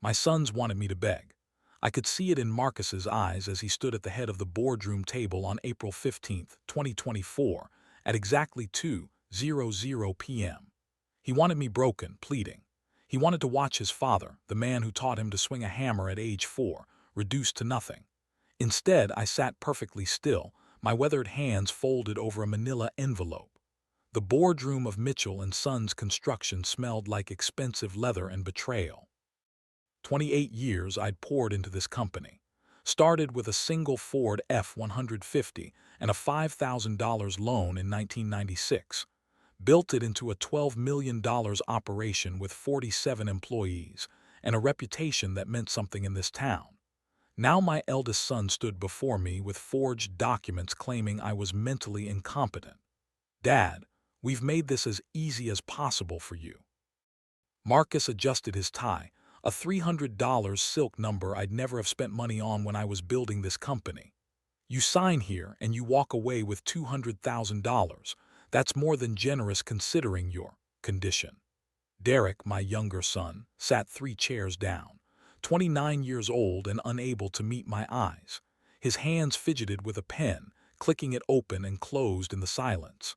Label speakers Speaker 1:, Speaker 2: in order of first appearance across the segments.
Speaker 1: My sons wanted me to beg. I could see it in Marcus's eyes as he stood at the head of the boardroom table on April 15th, 2024, at exactly 2:00 p.m. He wanted me broken, pleading. He wanted to watch his father, the man who taught him to swing a hammer at age 4, reduced to nothing. Instead, I sat perfectly still, my weathered hands folded over a manila envelope. The boardroom of Mitchell and Sons Construction smelled like expensive leather and betrayal. 28 years I'd poured into this company. Started with a single Ford F-150 and a $5,000 loan in 1996. Built it into a $12 million operation with 47 employees and a reputation that meant something in this town. Now my eldest son stood before me with forged documents claiming I was mentally incompetent. "Dad, we've made this as easy as possible for you." Marcus adjusted his tie, a $300 silk number I'd never have spent money on when I was building this company. "You sign here and you walk away with $200,000. That's more than generous considering your condition." Derek, my younger son, sat 3 chairs down, 29 years old and unable to meet my eyes. His hands fidgeted with a pen, clicking it open and closed in the silence.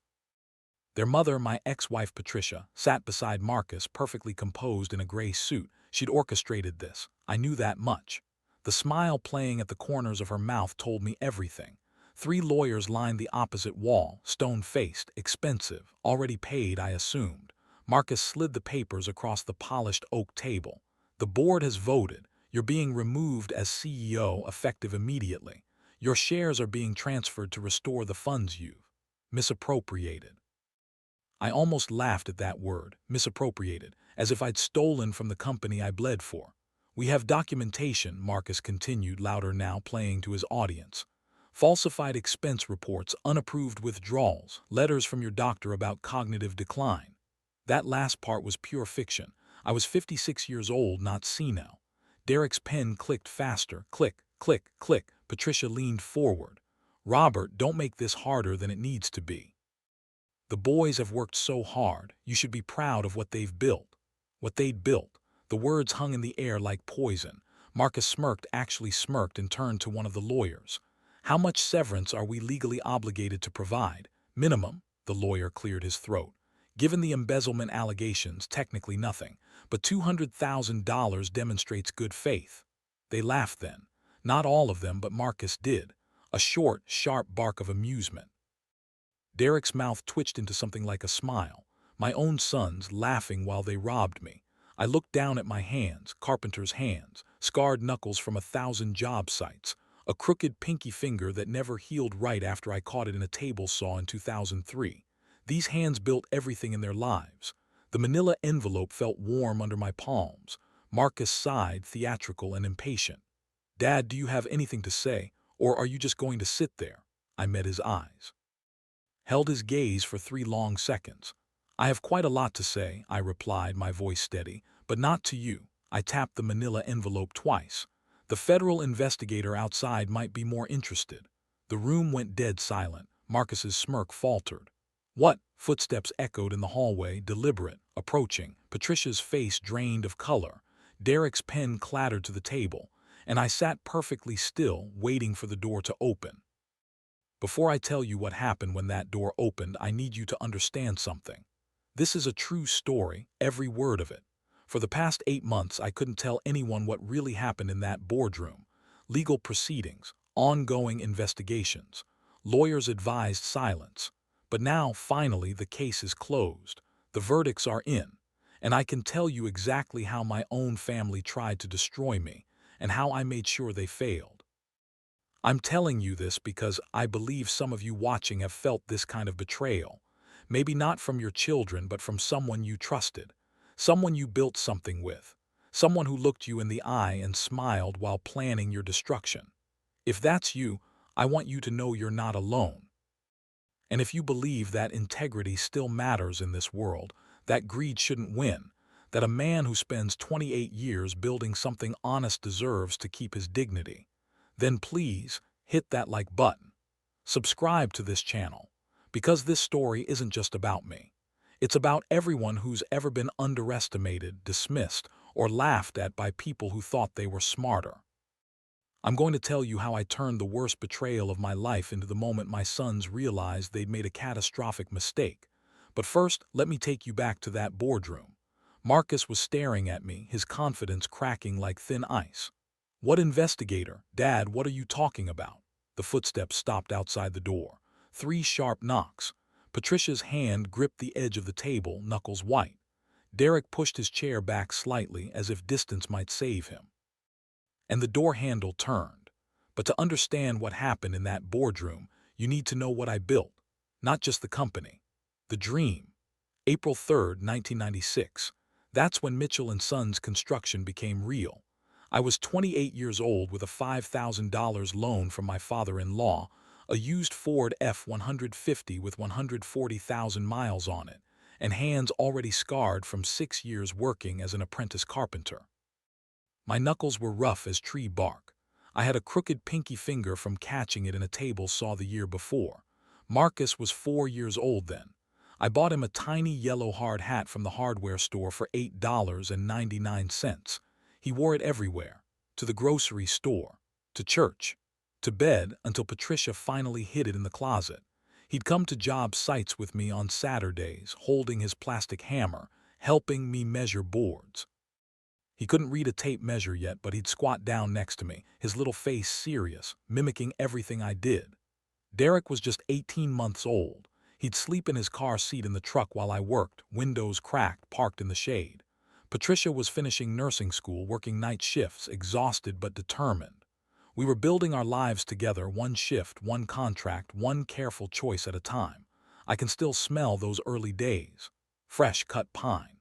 Speaker 1: Their mother, my ex-wife Patricia, sat beside Marcus, perfectly composed in a gray suit. She'd orchestrated this. I knew that much. The smile playing at the corners of her mouth told me everything. 3 lawyers lined the opposite wall, stone-faced, expensive, already paid, I assumed. Marcus slid the papers across the polished oak table. "The board has voted. You're being removed as CEO effective immediately. Your shares are being transferred to restore the funds you've misappropriated." I almost laughed at that word, misappropriated, as if I'd stolen from the company I bled for. "We have documentation," Marcus continued, louder now, playing to his audience. "Falsified expense reports, unapproved withdrawals, letters from your doctor about cognitive decline." That last part was pure fiction. I was 56 years old, not senile. Derek's pen clicked faster. Click, click, click. Patricia leaned forward. "Robert, don't make this harder than it needs to be. The boys have worked so hard. You should be proud of what they've built." What they'd built. The words hung in the air like poison. Marcus smirked, actually smirked, and turned to one of the lawyers. "How much severance are we legally obligated to provide?" "Minimum." The lawyer cleared his throat. "Given the embezzlement allegations, technically nothing, but $200,000 demonstrates good faith." They laughed then. Not all of them, but Marcus did. A short, sharp bark of amusement. Derek's mouth twitched into something like a smile. My own sons, laughing while they robbed me. I looked down at my hands, carpenter's hands, scarred knuckles from 1,000 job sites, a crooked pinky finger that never healed right after I caught it in a table saw in 2003. These hands built everything in their lives. The manila envelope felt warm under my palms. Marcus sighed, theatrical and impatient. "Dad, do you have anything to say, or are you just going to sit there?" I met his eyes. Held his gaze for 3 long seconds. "I have quite a lot to say," I replied, my voice steady, "but not to you." I tapped the manila envelope twice. "The federal investigator outside might be more interested." The room went dead silent. Marcus's smirk faltered. "What?" Footsteps echoed in the hallway, deliberate, approaching. Patricia's face drained of color. Derek's pen clattered to the table, and I sat perfectly still, waiting for the door to open. Before I tell you what happened when that door opened, I need you to understand something. This is a true story, every word of it. For the past 8 months, I couldn't tell anyone what really happened in that boardroom. Legal proceedings, ongoing investigations. Lawyers advised silence. But now, finally, the case is closed. The verdicts are in. And I can tell you exactly how my own family tried to destroy me, and how I made sure they failed. I'm telling you this because I believe some of you watching have felt this kind of betrayal. Maybe not from your children, but from someone you trusted. Someone you built something with. Someone who looked you in the eye and smiled while planning your destruction. If that's you, I want you to know you're not alone. And if you believe that integrity still matters in this world, that greed shouldn't win, that a man who spends 28 years building something honest deserves to keep his dignity, then please hit that like button. Subscribe to this channel, because this story isn't just about me. It's about everyone who's ever been underestimated, dismissed, or laughed at by people who thought they were smarter. I'm going to tell you how I turned the worst betrayal of my life into the moment my sons realized they'd made a catastrophic mistake. But first, let me take you back to that boardroom. Marcus was staring at me, his confidence cracking like thin ice. "What investigator? Dad, what are you talking about?" The footsteps stopped outside the door. 3 sharp knocks. Patricia's hand gripped the edge of the table, knuckles white. Derek pushed his chair back slightly as if distance might save him. And the door handle turned. But to understand what happened in that boardroom, you need to know what I built. Not just the company. The dream. April 3rd, 1996. That's when Mitchell and Sons construction became real. I was 28 years old with a $5,000 loan from my father-in-law, a used Ford F-150 with 140,000 miles on it, and hands already scarred from 6 years working as an apprentice carpenter. My knuckles were rough as tree bark. I had a crooked pinky finger from catching it in a table saw the year before. Marcus was 4 years old then. I bought him a tiny yellow hard hat from the hardware store for $8.99. He wore it everywhere, to the grocery store, to church, to bed, until Patricia finally hid it in the closet. He'd come to job sites with me on Saturdays, holding his plastic hammer, helping me measure boards. He couldn't read a tape measure yet, but he'd squat down next to me, his little face serious, mimicking everything I did. Derek was just 18 months old. He'd sleep in his car seat in the truck while I worked, windows cracked, parked in the shade. Patricia was finishing nursing school, working night shifts, exhausted but determined. We were building our lives together, one shift, one contract, one careful choice at a time. I can still smell those early days. Fresh cut pine.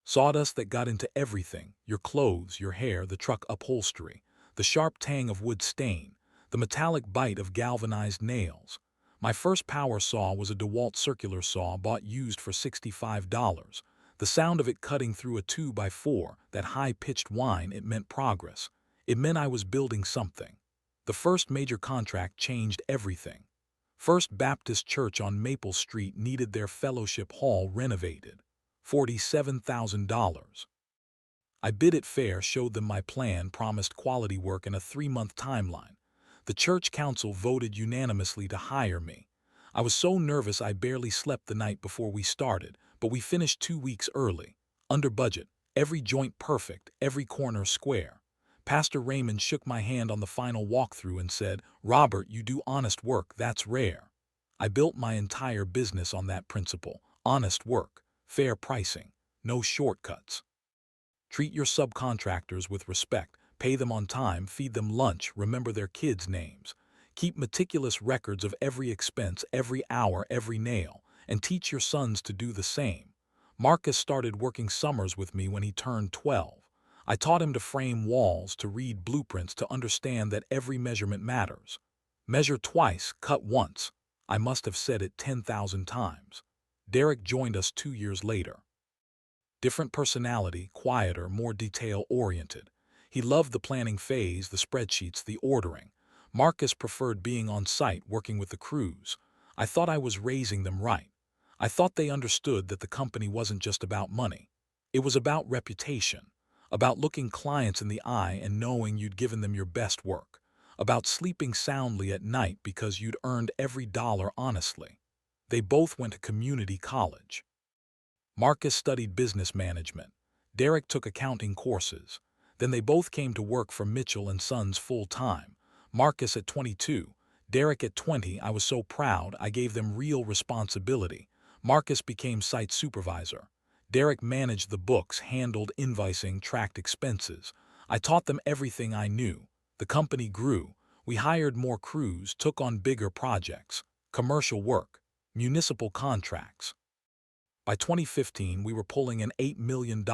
Speaker 1: Sawdust that got into everything, your clothes, your hair, the truck upholstery, the sharp tang of wood stain, the metallic bite of galvanized nails. My first power saw was a DeWalt circular saw bought used for $65. The sound of it cutting through a 2x4, that high-pitched whine, it meant progress. It meant I was building something. The first major contract changed everything. First Baptist Church on Maple Street needed their fellowship hall renovated. $47,000. I bid it fair, showed them my plan, promised quality work and a 3-month timeline. The church council voted unanimously to hire me. I was so nervous I barely slept the night before we started, but we finished 2 weeks early. Under budget, every joint perfect, every corner square. Pastor Raymond shook my hand on the final walkthrough and said, "Robert, you do honest work, that's rare." I built my entire business on that principle: honest work, fair pricing, no shortcuts. Treat your subcontractors with respect, pay them on time, feed them lunch, remember their kids' names. Keep meticulous records of every expense, every hour, every nail, and teach your sons to do the same. Marcus started working summers with me when he turned 12. I taught him to frame walls, to read blueprints, to understand that every measurement matters. Measure twice, cut once. I must have said it 10,000 times. Derek joined us 2 years later. Different personality, quieter, more detail-oriented. He loved the planning phase, the spreadsheets, the ordering. Marcus preferred being on site, working with the crews. I thought I was raising them right. I thought they understood that the company wasn't just about money. It was about reputation, about looking clients in the eye and knowing you'd given them your best work, about sleeping soundly at night because you'd earned every dollar honestly. They both went to community college. Marcus studied business management. Derek took accounting courses. Then they both came to work for Mitchell and Sons full-time. Marcus at 22, Derek at 20. I was so proud I gave them real responsibility. Marcus became site supervisor. Derek managed the books, handled invoicing, tracked expenses. I taught them everything I knew. The company grew. We hired more crews, took on bigger projects, commercial work, municipal contracts. By 2015, we were pulling in $8 million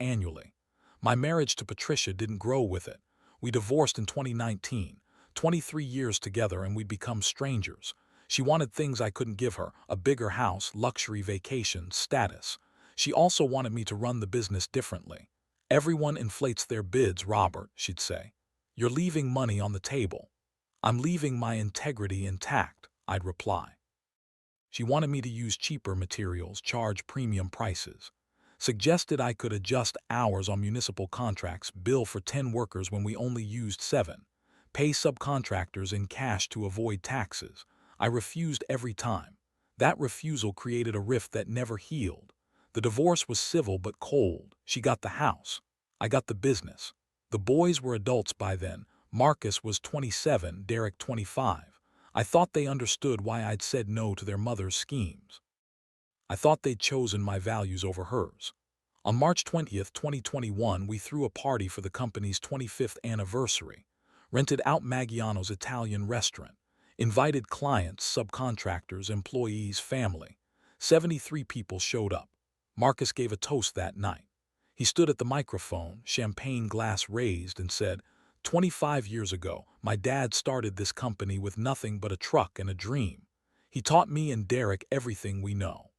Speaker 1: annually. My marriage to Patricia didn't grow with it. We divorced in 2019, 23 years together, and we'd become strangers. She wanted things I couldn't give her: a bigger house, luxury vacations, status. She also wanted me to run the business differently. "Everyone inflates their bids, Robert," she'd say. "You're leaving money on the table." "I'm leaving my integrity intact," I'd reply. She wanted me to use cheaper materials, charge premium prices. Suggested I could adjust hours on municipal contracts, bill for 10 workers when we only used 7, pay subcontractors in cash to avoid taxes. I refused every time. That refusal created a rift that never healed. The divorce was civil but cold. She got the house. I got the business. The boys were adults by then. Marcus was 27, Derek 25. I thought they understood why I'd said no to their mother's schemes. I thought they'd chosen my values over hers. On March 20th, 2021, we threw a party for the company's 25th anniversary, rented out Maggiano's Italian restaurant, invited clients, subcontractors, employees, family. 73 people showed up. Marcus gave a toast that night. He stood at the microphone, champagne glass raised, and said, "25 years ago, my dad started this company with nothing but a truck and a dream. He taught me and Derek everything we know.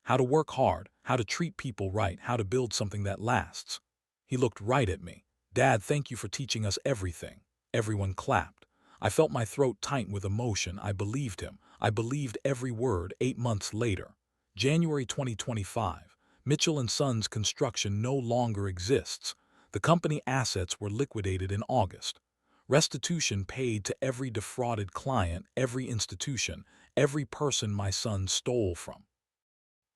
Speaker 1: How to work hard, how to treat people right, how to build something that lasts." He looked right at me. "Dad, thank you for teaching us everything." Everyone clapped. I felt my throat tighten with emotion. I believed him. I believed every word. 8 months later, January 2025, Mitchell & Sons Construction no longer exists. The company assets were liquidated in August. Restitution paid to every defrauded client, every institution, every person my son stole from.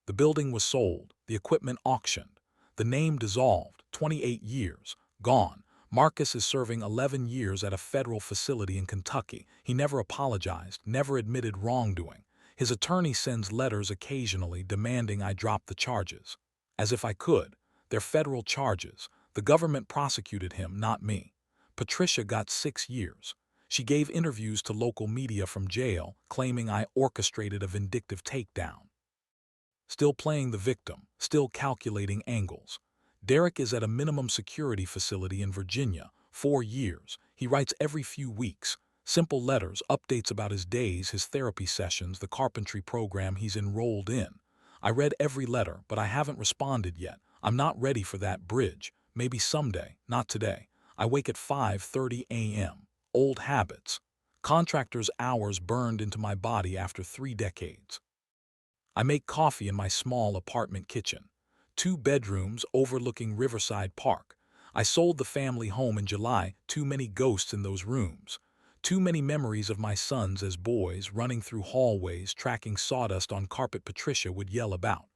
Speaker 1: The building was sold, the equipment auctioned, the name dissolved. 28 years, gone. Marcus is serving 11 years at a federal facility in Kentucky. He never apologized, never admitted wrongdoing. His attorney sends letters occasionally demanding I drop the charges. As if I could. They're federal charges. The government prosecuted him, not me. Patricia got 6 years. She gave interviews to local media from jail, claiming I orchestrated a vindictive takedown. Still playing the victim, still calculating angles. Derek is at a minimum security facility in Virginia, 4 years. He writes every few weeks. Simple letters, updates about his days, his therapy sessions, the carpentry program he's enrolled in. I read every letter, but I haven't responded yet. I'm not ready for that bridge. Maybe someday, not today. I wake at 5:30 a.m. Old habits. Contractors' hours burned into my body after 3 decades. I make coffee in my small apartment kitchen. 2 bedrooms overlooking Riverside Park. I sold the family home in July. Too many ghosts in those rooms. Too many memories of my sons as boys running through hallways, tracking sawdust on carpet Patricia would yell about.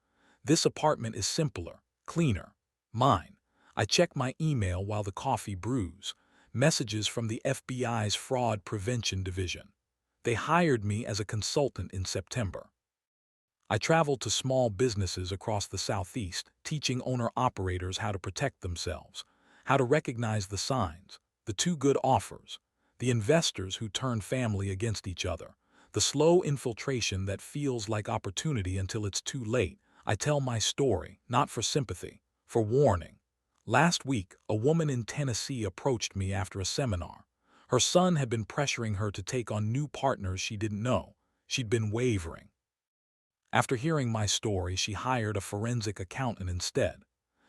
Speaker 1: This apartment is simpler, cleaner. Mine. I check my email while the coffee brews. Messages from the FBI's Fraud Prevention Division. They hired me as a consultant in September. I traveled to small businesses across the Southeast, teaching owner-operators how to protect themselves, how to recognize the signs, the too good offers, the investors who turn family against each other, the slow infiltration that feels like opportunity until it's too late. I tell my story, not for sympathy, for warning. Last week, a woman in Tennessee approached me after a seminar. Her son had been pressuring her to take on new partners she didn't know. She'd been wavering. After hearing my story, she hired a forensic accountant instead.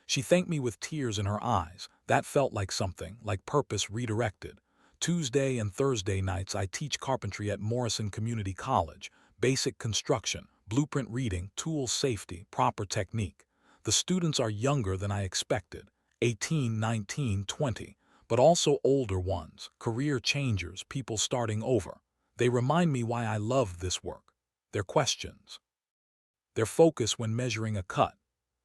Speaker 1: She thanked me with tears in her eyes. That felt like something, like purpose redirected. Tuesday and Thursday nights I teach carpentry at Morrison Community College. Basic construction, blueprint reading, tools safety, proper technique. The students are younger than I expected, 18, 19, 20, but also older ones, career changers, people starting over. They remind me why I love this work. Their questions. Their focus when measuring a cut.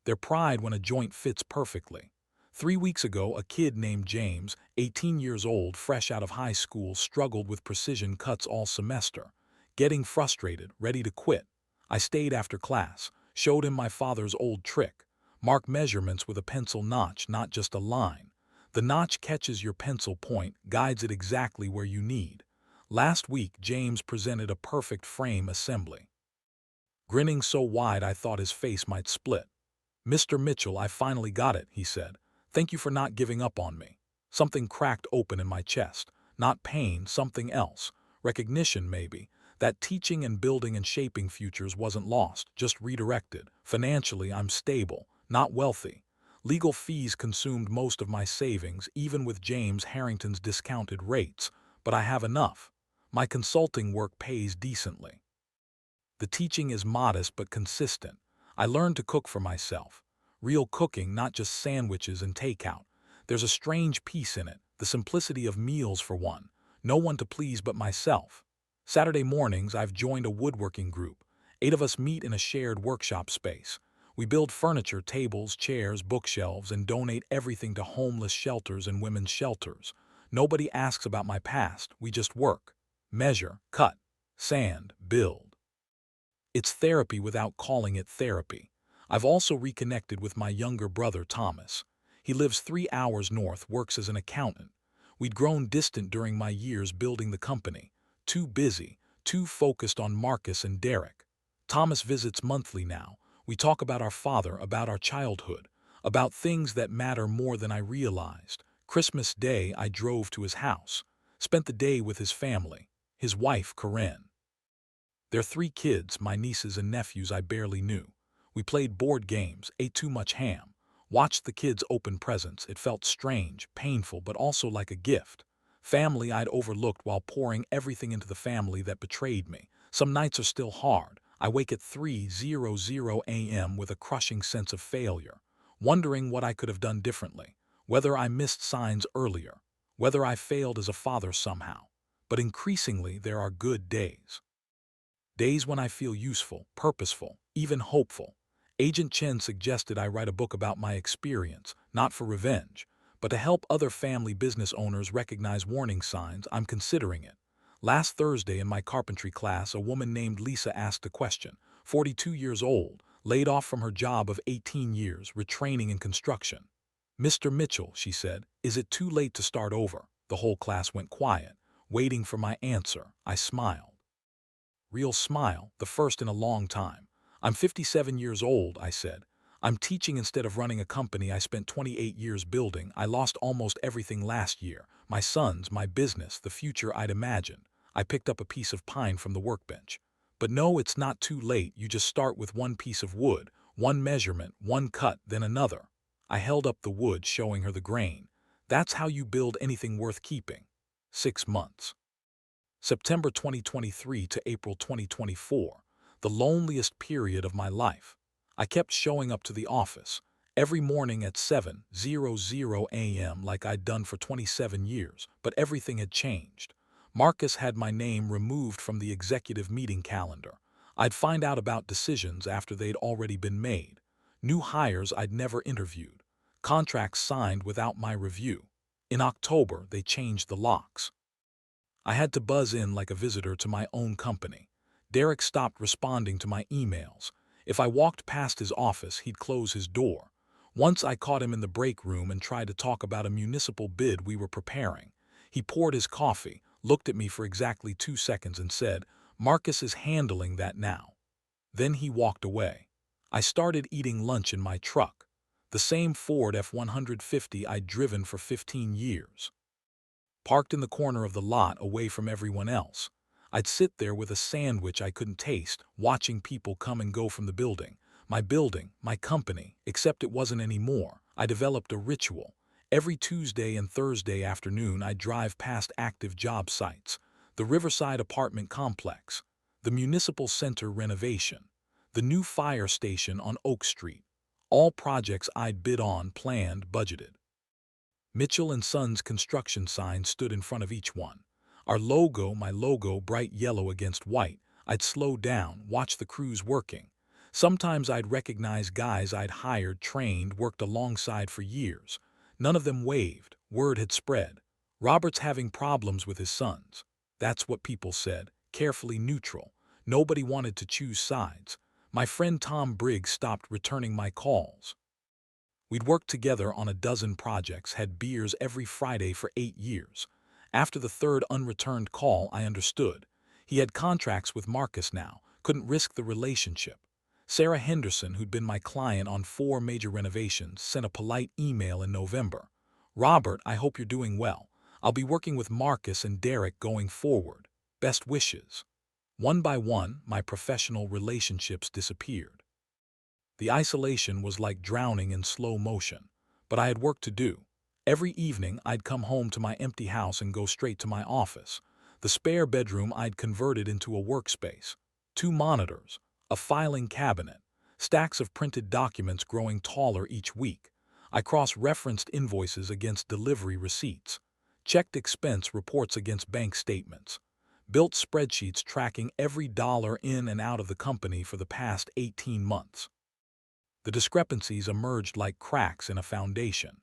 Speaker 1: Their pride when a joint fits perfectly. 3 weeks ago, a kid named James, 18 years old, fresh out of high school, struggled with precision cuts all semester. Getting frustrated, ready to quit. I stayed after class, showed him my father's old trick. Mark measurements with a pencil notch, not just a line. The notch catches your pencil point, guides it exactly where you need. Last week, James presented a perfect frame assembly. Grinning so wide I thought his face might split. "Mr. Mitchell, I finally got it," he said. "Thank you for not giving up on me." Something cracked open in my chest. Not pain, something else. Recognition, maybe. That teaching and building and shaping futures wasn't lost, just redirected. Financially, I'm stable, not wealthy. Legal fees consumed most of my savings, even with James Harrington's discounted rates. But I have enough. My consulting work pays decently. The teaching is modest but consistent. I learned to cook for myself. Real cooking, not just sandwiches and takeout. There's a strange peace in it, the simplicity of meals for one. No one to please but myself. Saturday mornings, I've joined a woodworking group. 8 of us meet in a shared workshop space. We build furniture, tables, chairs, bookshelves, and donate everything to homeless shelters and women's shelters. Nobody asks about my past, we just work. Measure, cut, sand, build. It's therapy without calling it therapy. I've also reconnected with my younger brother, Thomas. He lives 3 hours north, works as an accountant. We'd grown distant during my years building the company. Too busy, too focused on Marcus and Derek. Thomas visits monthly now. We talk about our father, about our childhood, about things that matter more than I realized. Christmas Day, I drove to his house, spent the day with his family, his wife, Corinne. Their 3 kids, my nieces and nephews I barely knew. We played board games, ate too much ham, watched the kids open presents. It felt strange, painful, but also like a gift. Family I'd overlooked while pouring everything into the family that betrayed me. Some nights are still hard. I wake at 3:00 a.m. with a crushing sense of failure, wondering what I could have done differently, whether I missed signs earlier, whether I failed as a father somehow. But increasingly, there are good days. Days when I feel useful, purposeful, even hopeful. Agent Chen suggested I write a book about my experience, not for revenge, but to help other family business owners recognize warning signs. I'm considering it. Last Thursday in my carpentry class, a woman named Lisa asked a question. 42 years old, laid off from her job of 18 years, retraining in construction. "Mr. Mitchell," she said, "is it too late to start over?" The whole class went quiet, waiting for my answer. I smiled. Real smile, the first in a long time. "I'm 57 years old," I said. "I'm teaching instead of running a company I spent 28 years building. I lost almost everything last year. My sons, my business, the future I'd imagined." I picked up a piece of pine from the workbench. "But no, it's not too late. You just start with one piece of wood, one measurement, one cut, then another." I held up the wood, showing her the grain. "That's how you build anything worth keeping." 6 months. September 2023 to April 2024, the loneliest period of my life. I kept showing up to the office, every morning at 7:00 a.m. like I'd done for 27 years, but everything had changed. Marcus had my name removed from the executive meeting calendar. I'd find out about decisions after they'd already been made. New hires I'd never interviewed. Contracts signed without my review. In October, they changed the locks. I had to buzz in like a visitor to my own company. Derek stopped responding to my emails. If I walked past his office, he'd close his door. Once I caught him in the break room and tried to talk about a municipal bid we were preparing. He poured his coffee, looked at me for exactly 2 seconds and said, "Marcus is handling that now." Then he walked away. I started eating lunch in my truck, the same Ford F-150 I'd driven for 15 years. Parked in the corner of the lot away from everyone else. I'd sit there with a sandwich I couldn't taste, watching people come and go from the building. My company, except it wasn't anymore. I developed a ritual. Every Tuesday and Thursday afternoon I'd drive past active job sites. The Riverside apartment complex, the municipal center renovation, the new fire station on Oak Street. All projects I'd bid on, planned, budgeted. Mitchell and Sons construction signs stood in front of each one. Our logo, my logo, bright yellow against white. I'd slow down, watch the crews working. Sometimes I'd recognize guys I'd hired, trained, worked alongside for years. None of them waved. Word had spread. "Robert's having problems with his sons." That's what people said, carefully neutral. Nobody wanted to choose sides. My friend Tom Briggs stopped returning my calls. We'd worked together on a dozen projects, had beers every Friday for 8 years. After the third unreturned call, I understood. He had contracts with Marcus now, couldn't risk the relationship. Sarah Henderson, who'd been my client on 4 major renovations, sent a polite email in November. "Robert, I hope you're doing well. I'll be working with Marcus and Derek going forward. Best wishes." One by one, my professional relationships disappeared. The isolation was like drowning in slow motion, but I had work to do. Every evening I'd come home to my empty house and go straight to my office. The spare bedroom I'd converted into a workspace. 2 monitors, a filing cabinet, stacks of printed documents growing taller each week. I cross-referenced invoices against delivery receipts, checked expense reports against bank statements, built spreadsheets tracking every dollar in and out of the company for the past 18 months. The discrepancies emerged like cracks in a foundation.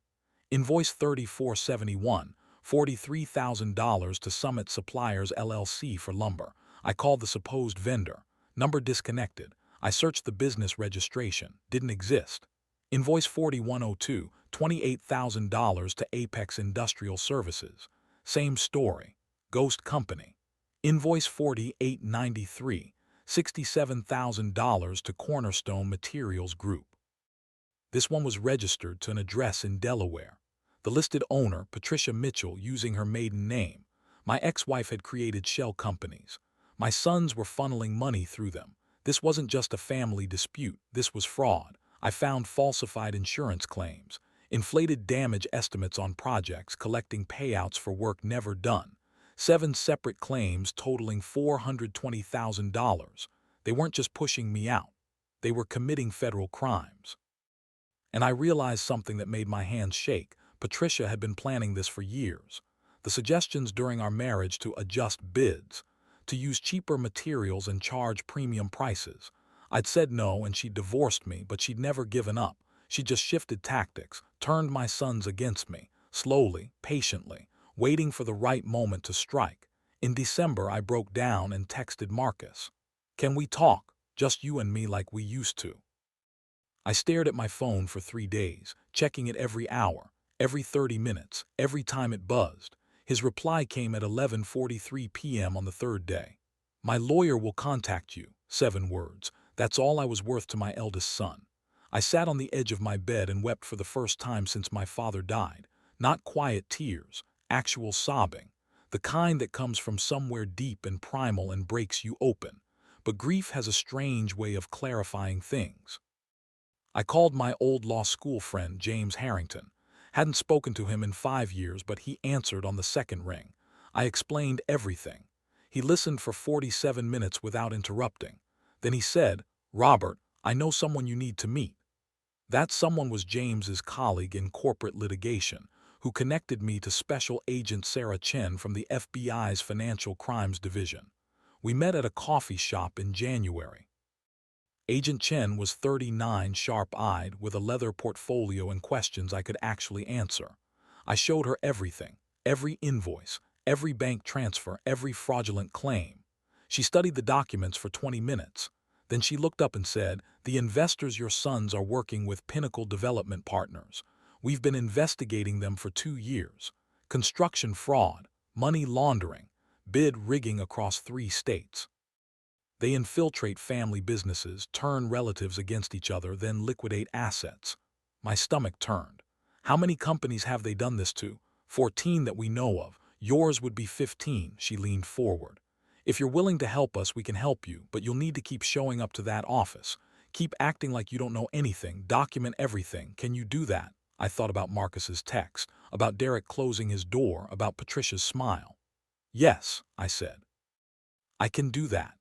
Speaker 1: Invoice 3471, $43,000 to Summit Suppliers LLC for lumber. I called the supposed vendor. Number disconnected. I searched the business registration. Didn't exist. Invoice 4102, $28,000 to Apex Industrial Services. Same story. Ghost company. Invoice 4893, $67,000 to Cornerstone Materials Group. This one was registered to an address in Delaware. The listed owner, Patricia Mitchell, using her maiden name. My ex-wife had created shell companies. My sons were funneling money through them. This wasn't just a family dispute, this was fraud. I found falsified insurance claims, inflated damage estimates on projects, collecting payouts for work never done. 7 separate claims totaling $420,000. They weren't just pushing me out. They were committing federal crimes. And I realized something that made my hands shake. Patricia had been planning this for years. The suggestions during our marriage to adjust bids, to use cheaper materials and charge premium prices. I'd said no and she'd divorced me, but she'd never given up. She just shifted tactics, turned my sons against me, slowly, patiently, waiting for the right moment to strike. In December, I broke down and texted Marcus. "Can we talk? Just you and me like we used to." I stared at my phone for 3 days, checking it every hour, every 30 minutes, every time it buzzed. His reply came at 11:43 p.m. on the third day. "My lawyer will contact you." 7 words. That's all I was worth to my eldest son. I sat on the edge of my bed and wept for the first time since my father died. Not quiet tears, actual sobbing. The kind that comes from somewhere deep and primal and breaks you open. But grief has a strange way of clarifying things. I called my old law school friend, James Harrington. Hadn't spoken to him in 5 years, but he answered on the second ring. I explained everything. He listened for 47 minutes without interrupting. Then he said, "Robert, I know someone you need to meet." That someone was James's colleague in corporate litigation, who connected me to Special Agent Sarah Chen from the FBI's Financial Crimes Division. We met at a coffee shop in January. Agent Chen was 39, sharp-eyed, with a leather portfolio and questions I could actually answer. I showed her everything, every invoice, every bank transfer, every fraudulent claim. She studied the documents for 20 minutes. Then she looked up and said, "The investors your sons are working with Pinnacle Development Partners. We've been investigating them for 2 years. Construction fraud, money laundering, bid rigging across 3 states. They infiltrate family businesses, turn relatives against each other, then liquidate assets." My stomach turned. "How many companies have they done this to?" 14 that we know of. Yours would be 15, she leaned forward. "If you're willing to help us, we can help you, but you'll need to keep showing up to that office. Keep acting like you don't know anything, document everything. Can you do that?" I thought about Marcus's text, about Derek closing his door, about Patricia's smile. "Yes," I said. "I can do that."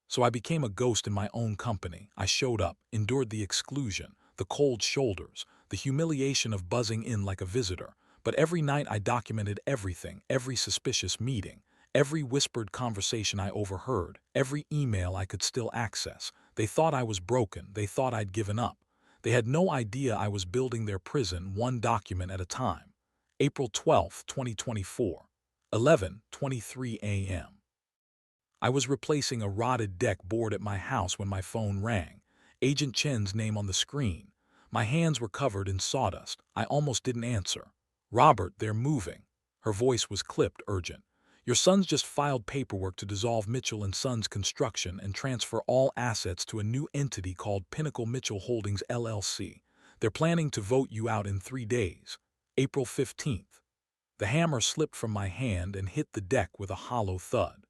Speaker 1: So I became a ghost in my own company. I showed up, endured the exclusion, the cold shoulders, the humiliation of buzzing in like a visitor. But every night I documented everything, every suspicious meeting, every whispered conversation I overheard, every email I could still access. They thought I was broken. They thought I'd given up. They had no idea I was building their prison one document at a time. April 12, 2024, 11:23 a.m. I was replacing a rotted deck board at my house when my phone rang. Agent Chen's name on the screen. My hands were covered in sawdust. I almost didn't answer. "Robert, they're moving." Her voice was clipped, urgent. "Your sons just filed paperwork to dissolve Mitchell & Sons Construction and transfer all assets to a new entity called Pinnacle Mitchell Holdings LLC. They're planning to vote you out in 3 days. April 15th. The hammer slipped from my hand and hit the deck with a hollow thud.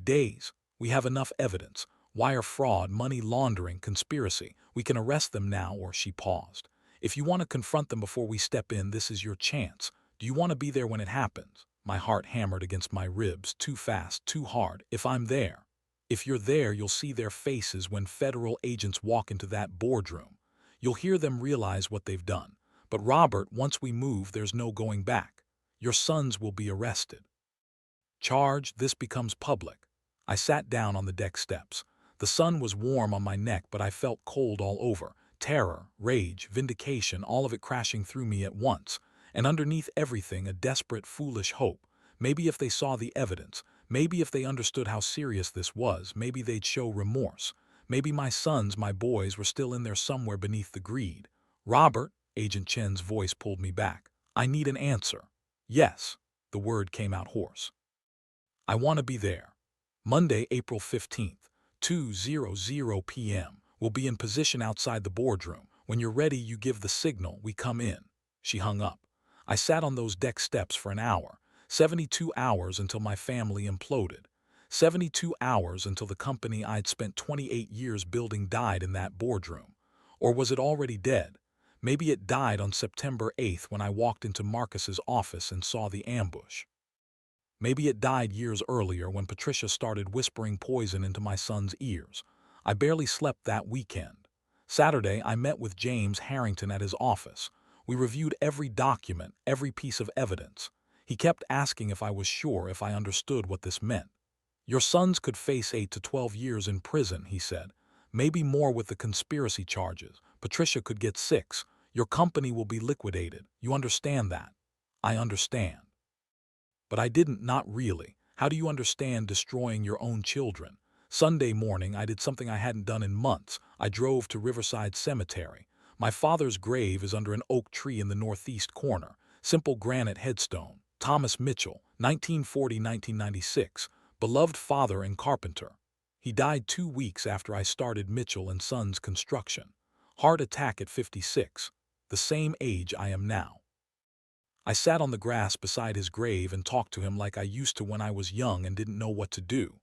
Speaker 1: "Days. We have enough evidence. Wire fraud, money laundering, conspiracy. We can arrest them now," or she paused. "If you want to confront them before we step in, this is your chance. Do you want to be there when it happens?" My heart hammered against my ribs, too fast, too hard. "If I'm there." If you're there, you'll see their faces when federal agents walk into that boardroom. You'll hear them realize what they've done. But Robert, once we move, there's no going back. Your sons will be arrested. Charge, this becomes public. I sat down on the deck steps. The sun was warm on my neck, but I felt cold all over. Terror, rage, vindication, all of it crashing through me at once. And underneath everything, a desperate, foolish hope. Maybe if they saw the evidence, maybe if they understood how serious this was, maybe they'd show remorse. Maybe my sons, my boys, were still in there somewhere beneath the greed. Robert, Agent Chen's voice pulled me back. I need an answer. Yes, the word came out hoarse. I want to be there. Monday, April 15th, 2:00 p.m. We'll be in position outside the boardroom. When you're ready, you give the signal, we come in. She hung up. I sat on those deck steps for an hour. 72 hours until my family imploded. 72 hours until the company I'd spent 28 years building died in that boardroom. Or was it already dead? Maybe it died on September 8th when I walked into Marcus's office and saw the ambush. Maybe it died years earlier when Patricia started whispering poison into my son's ears. I barely slept that weekend. Saturday, I met with James Harrington at his office. We reviewed every document, every piece of evidence. He kept asking if I was sure, if I understood what this meant. Your sons could face 8 to 12 years in prison, he said. Maybe more with the conspiracy charges. Patricia could get 6. Your company will be liquidated. You understand that? I understand. But I didn't, not really. How do you understand destroying your own children? Sunday morning, I did something I hadn't done in months. I drove to Riverside Cemetery. My father's grave is under an oak tree in the northeast corner. Simple granite headstone. Thomas Mitchell, 1940–1996. Beloved father and carpenter. He died 2 weeks after I started Mitchell & Sons construction. Heart attack at 56. The same age I am now. I sat on the grass beside his grave and talked to him like I used to when I was young and didn't know what to do.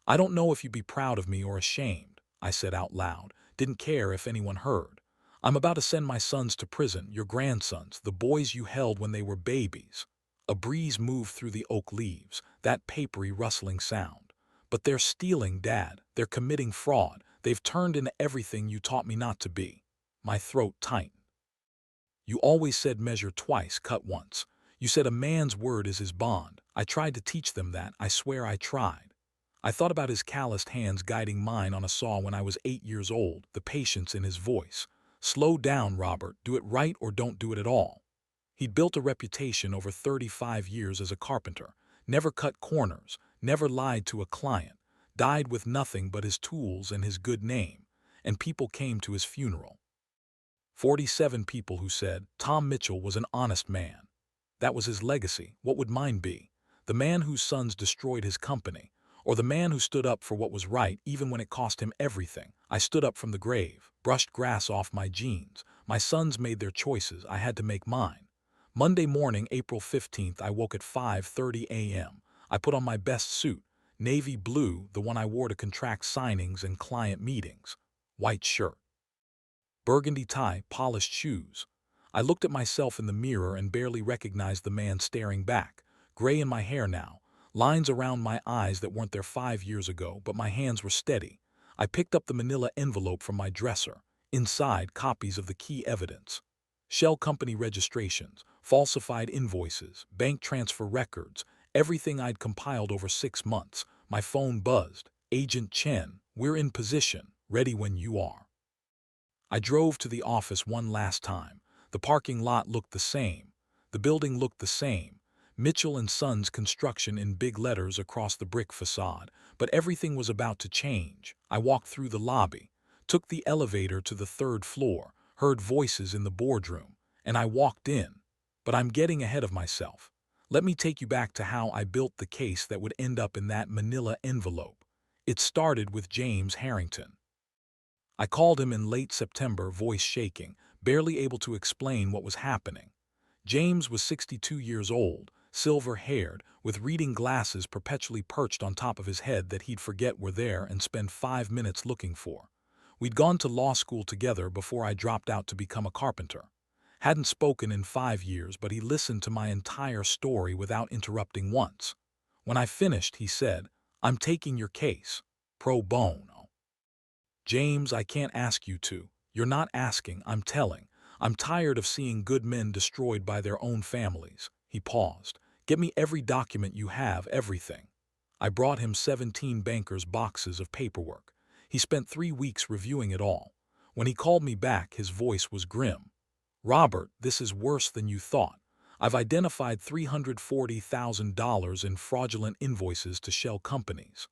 Speaker 1: I don't know if you'd be proud of me or ashamed, I said out loud, didn't care if anyone heard. I'm about to send my sons to prison, your grandsons, the boys you held when they were babies. A breeze moved through the oak leaves, that papery rustling sound. But they're stealing, Dad. They're committing fraud. They've turned into everything you taught me not to be. My throat tightened. You always said measure twice, cut once. You said a man's word is his bond. I tried to teach them that. I swear I tried. I thought about his calloused hands guiding mine on a saw when I was 8 years old, the patience in his voice. Slow down, Robert. Do it right or don't do it at all. He'd built a reputation over 35 years as a carpenter. Never cut corners, never lied to a client. Died with nothing but his tools and his good name. And people came to his funeral. 47 people who said Tom Mitchell was an honest man. That was his legacy. What would mine be? The man whose sons destroyed his company, or the man who stood up for what was right even when it cost him everything? I stood up from the grave, brushed grass off my jeans. My sons made their choices. I had to make mine. Monday morning, April 15th, I woke at 5:30 a.m. I put on my best suit, navy blue, the one I wore to contract signings and client meetings. White shirt. Burgundy tie, polished shoes. I looked at myself in the mirror and barely recognized the man staring back. Gray in my hair now, lines around my eyes that weren't there 5 years ago, but my hands were steady. I picked up the manila envelope from my dresser. Inside, copies of the key evidence. Shell company registrations, falsified invoices, bank transfer records, everything I'd compiled over 6 months. My phone buzzed. Agent Chen, we're in position, ready when you are. I drove to the office one last time. The parking lot looked the same. The building looked the same. Mitchell & Sons construction in big letters across the brick facade. But everything was about to change. I walked through the lobby, took the elevator to the 3rd floor, heard voices in the boardroom, and I walked in. But I'm getting ahead of myself. Let me take you back to how I built the case that would end up in that manila envelope. It started with James Harrington. I called him in late September, voice shaking, barely able to explain what was happening. James was 62 years old, silver-haired, with reading glasses perpetually perched on top of his head that he'd forget were there and spend 5 minutes looking for. We'd gone to law school together before I dropped out to become a carpenter. Hadn't spoken in 5 years, but he listened to my entire story without interrupting once. When I finished, he said, "I'm taking your case." pro bono. James, I can't ask you to. You're not asking, I'm telling. I'm tired of seeing good men destroyed by their own families. He paused. Get me every document you have, everything. I brought him 17 bankers' boxes of paperwork. He spent 3 weeks reviewing it all. When he called me back, his voice was grim. Robert, this is worse than you thought. I've identified $340,000 in fraudulent invoices to shell companies.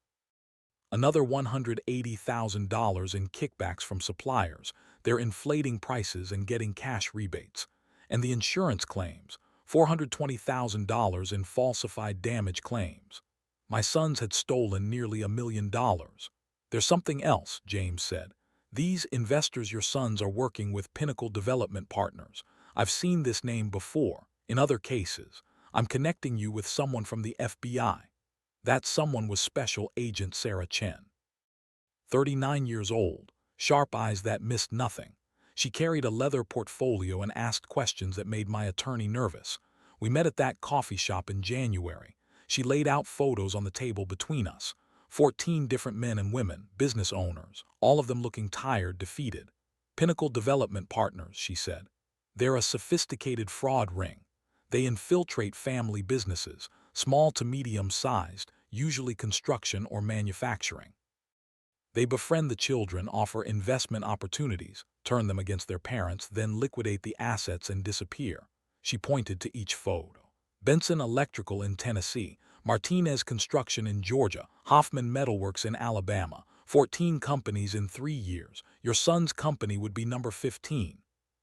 Speaker 1: Another $180,000 in kickbacks from suppliers. They're inflating prices and getting cash rebates. And the insurance claims, $420,000 in falsified damage claims. My sons had stolen nearly $1 million. There's something else, James said. These investors your sons are working with Pinnacle Development Partners. I've seen this name before, in other cases. I'm connecting you with someone from the FBI. That someone was Special Agent Sarah Chen. 39 years old, sharp eyes that missed nothing. She carried a leather portfolio and asked questions that made my attorney nervous. We met at that coffee shop in January. She laid out photos on the table between us. 14 different men and women, business owners, all of them looking tired, defeated. Pinnacle Development Partners, she said. They're a sophisticated fraud ring. They infiltrate family businesses, small to medium-sized, usually construction or manufacturing. They befriend the children, offer investment opportunities, turn them against their parents, then liquidate the assets and disappear. She pointed to each photo. Benson Electrical in Tennessee, Martinez Construction in Georgia, Hoffman Metalworks in Alabama, 14 companies in 3 years. Your son's company would be number 15.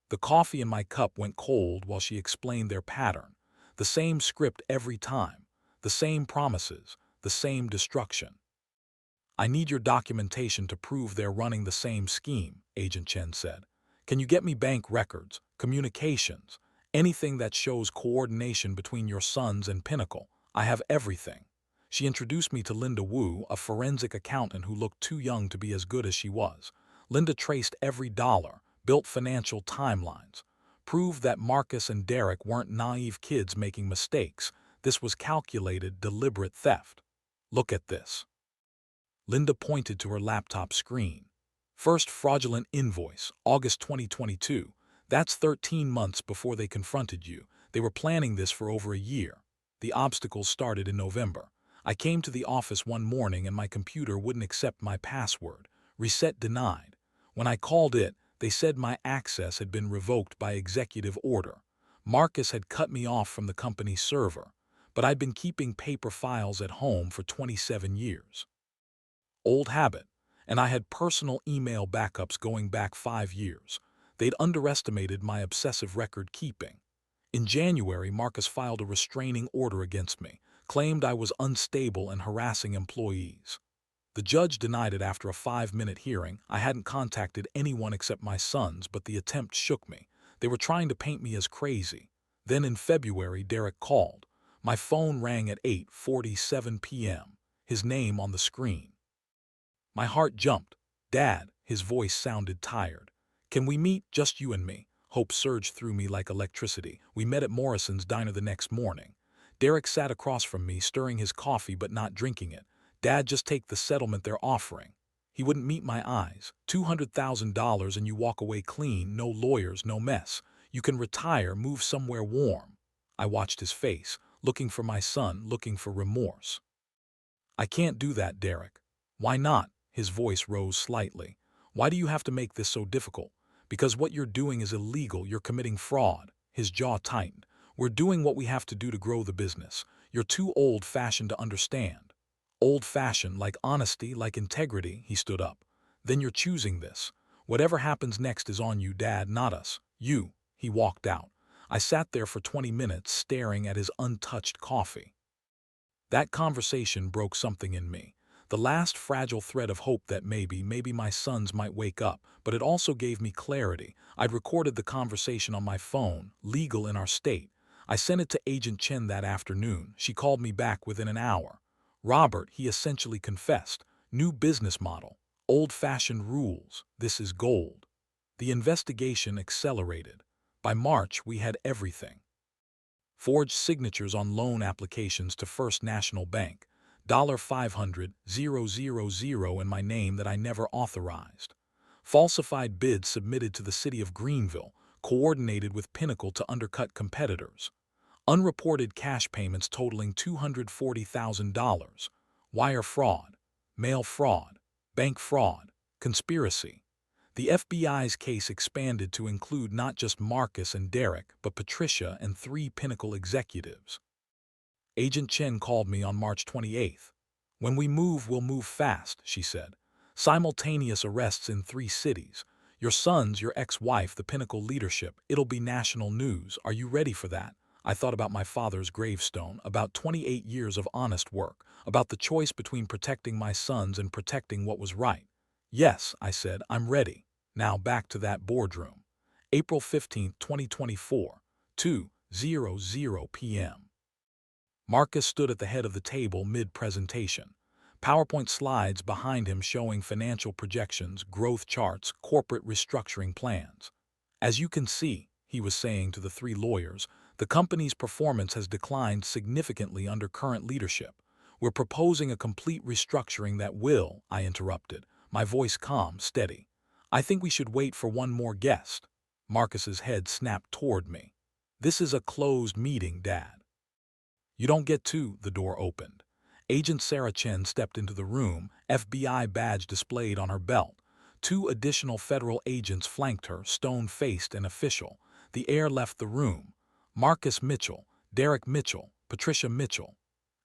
Speaker 1: The coffee in my cup went cold while she explained their pattern. The same script every time, the same promises, the same destruction. I need your documentation to prove they're running the same scheme, Agent Chen said. Can you get me bank records, communications, anything that shows coordination between your sons and Pinnacle? I have everything. She introduced me to Linda Wu, a forensic accountant who looked too young to be as good as she was. Linda traced every dollar, built financial timelines, proved that Marcus and Derek weren't naive kids making mistakes. This was calculated, deliberate theft. Look at this. Linda pointed to her laptop screen. First fraudulent invoice, August 2022. That's 13 months before they confronted you. They were planning this for over a year. The obstacles started in November. I came to the office one morning and my computer wouldn't accept my password. Reset denied. When I called it, they said my access had been revoked by executive order. Marcus had cut me off from the company's server, but I'd been keeping paper files at home for 27 years. Old habit, and I had personal email backups going back 5 years. They'd underestimated my obsessive record keeping. In January, Marcus filed a restraining order against me, claimed I was unstable and harassing employees. The judge denied it after a 5-minute hearing. I hadn't contacted anyone except my sons, but the attempt shook me. They were trying to paint me as crazy. Then in February, Derek called. My phone rang at 8:47 p.m., his name on the screen. My heart jumped. Dad, his voice sounded tired. Can we meet, just you and me? Hope surged through me like electricity. We met at Morrison's diner the next morning. Derek sat across from me, stirring his coffee but not drinking it. Dad, just take the settlement they're offering. He wouldn't meet my eyes. $200,000 and you walk away clean, no lawyers, no mess. You can retire, move somewhere warm. I watched his face, looking for my son, looking for remorse. I can't do that, Derek. Why not? His voice rose slightly. Why do you have to make this so difficult? Because what you're doing is illegal. You're committing fraud. His jaw tightened. We're doing what we have to do to grow the business. You're too old-fashioned to understand. Old-fashioned, like honesty, like integrity. He stood up. Then you're choosing this. Whatever happens next is on you, Dad, not us. You. He walked out. I sat there for 20 minutes, staring at his untouched coffee. That conversation broke something in me. The last fragile thread of hope that maybe my sons might wake up, but it also gave me clarity. I'd recorded the conversation on my phone, legal in our state. I sent it to Agent Chen that afternoon. She called me back within an hour. Robert, he essentially confessed. New business model. Old-fashioned rules. This is gold. The investigation accelerated. By March, we had everything. Forged signatures on loan applications to First National Bank. $500,000 in my name that I never authorized. Falsified bids submitted to the city of Greenville, coordinated with Pinnacle to undercut competitors. Unreported cash payments totaling $240,000. Wire fraud, mail fraud, bank fraud, conspiracy. The FBI's case expanded to include not just Marcus and Derek, but Patricia and 3 Pinnacle executives. Agent Chen called me on March 28th. "When we move, we'll move fast," she said. "Simultaneous arrests in 3 cities. Your sons, your ex-wife, the Pinnacle leadership. It'll be national news. Are you ready for that?" I thought about my father's gravestone, about 28 years of honest work, about the choice between protecting my sons and protecting what was right. "Yes," I said, "I'm ready." Now back to that boardroom. April 15, 2024, 2:00 p.m. Marcus stood at the head of the table mid-presentation. PowerPoint slides behind him showing financial projections, growth charts, corporate restructuring plans. "As you can see," he was saying to the 3 lawyers, "the company's performance has declined significantly under current leadership. We're proposing a complete restructuring that will," I interrupted, my voice calm, steady. "I think we should wait for one more guest." Marcus's head snapped toward me. "This is a closed meeting, Dad." "You don't get to." The door opened. Agent Sarah Chen stepped into the room, FBI badge displayed on her belt. 2 additional federal agents flanked her, stone-faced and official. The air left the room. Marcus Mitchell, Derek Mitchell, Patricia Mitchell.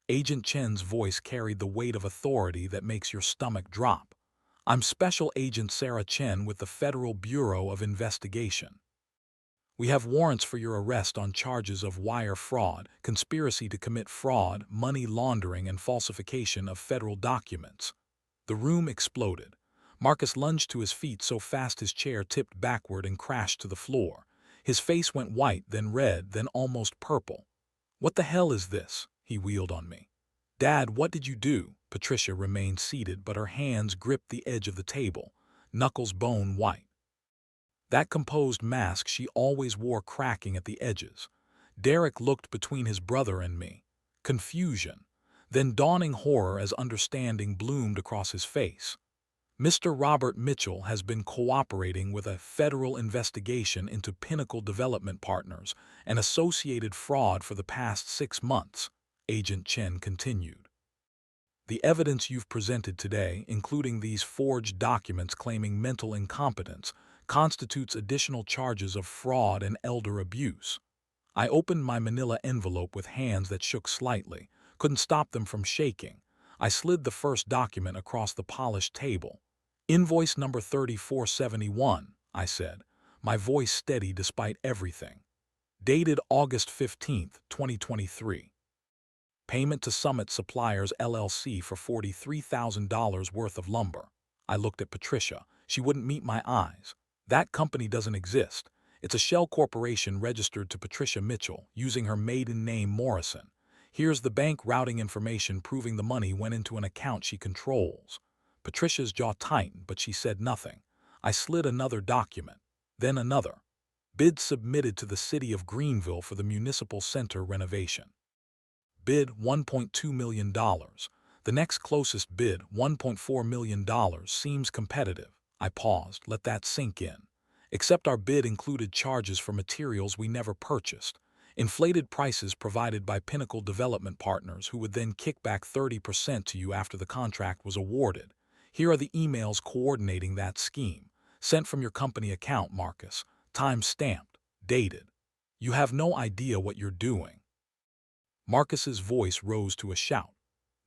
Speaker 1: Agent Chen's voice carried the weight of authority that makes your stomach drop. "I'm Special Agent Sarah Chen with the Federal Bureau of Investigation. We have warrants for your arrest on charges of wire fraud, conspiracy to commit fraud, money laundering, and falsification of federal documents." The room exploded. Marcus lunged to his feet so fast his chair tipped backward and crashed to the floor. His face went white, then red, then almost purple. "What the hell is this?" he wheeled on me. "Dad, what did you do?" Patricia remained seated, but her hands gripped the edge of the table, knuckles bone white. That composed mask she always wore cracking at the edges. Derek looked between his brother and me. Confusion. Then dawning horror as understanding bloomed across his face. "Mr. Robert Mitchell has been cooperating with a federal investigation into Pinnacle Development Partners and associated fraud for the past 6 months, Agent Chen continued. "The evidence you've presented today, including these forged documents claiming mental incompetence, constitutes additional charges of fraud and elder abuse." I opened my manila envelope with hands that shook slightly, couldn't stop them from shaking. I slid the first document across the polished table. "Invoice number 3471, I said, my voice steady despite everything. "Dated August 15, 2023. Payment to Summit Suppliers LLC for $43,000 worth of lumber." I looked at Patricia. She wouldn't meet my eyes. "That company doesn't exist. It's a shell corporation registered to Patricia Mitchell, using her maiden name Morrison. Here's the bank routing information proving the money went into an account she controls." Patricia's jaw tightened, but she said nothing. I slid another document, then another. "Bid submitted to the city of Greenville for the municipal center renovation. Bid $1.2 million. The next closest bid, $1.4 million, seems competitive." I paused, let that sink in. "Except our bid included charges for materials we never purchased. Inflated prices provided by Pinnacle Development Partners, who would then kick back 30% to you after the contract was awarded. Here are the emails coordinating that scheme. Sent from your company account, Marcus. Time-stamped. Dated. You have no idea what you're doing." Marcus's voice rose to a shout.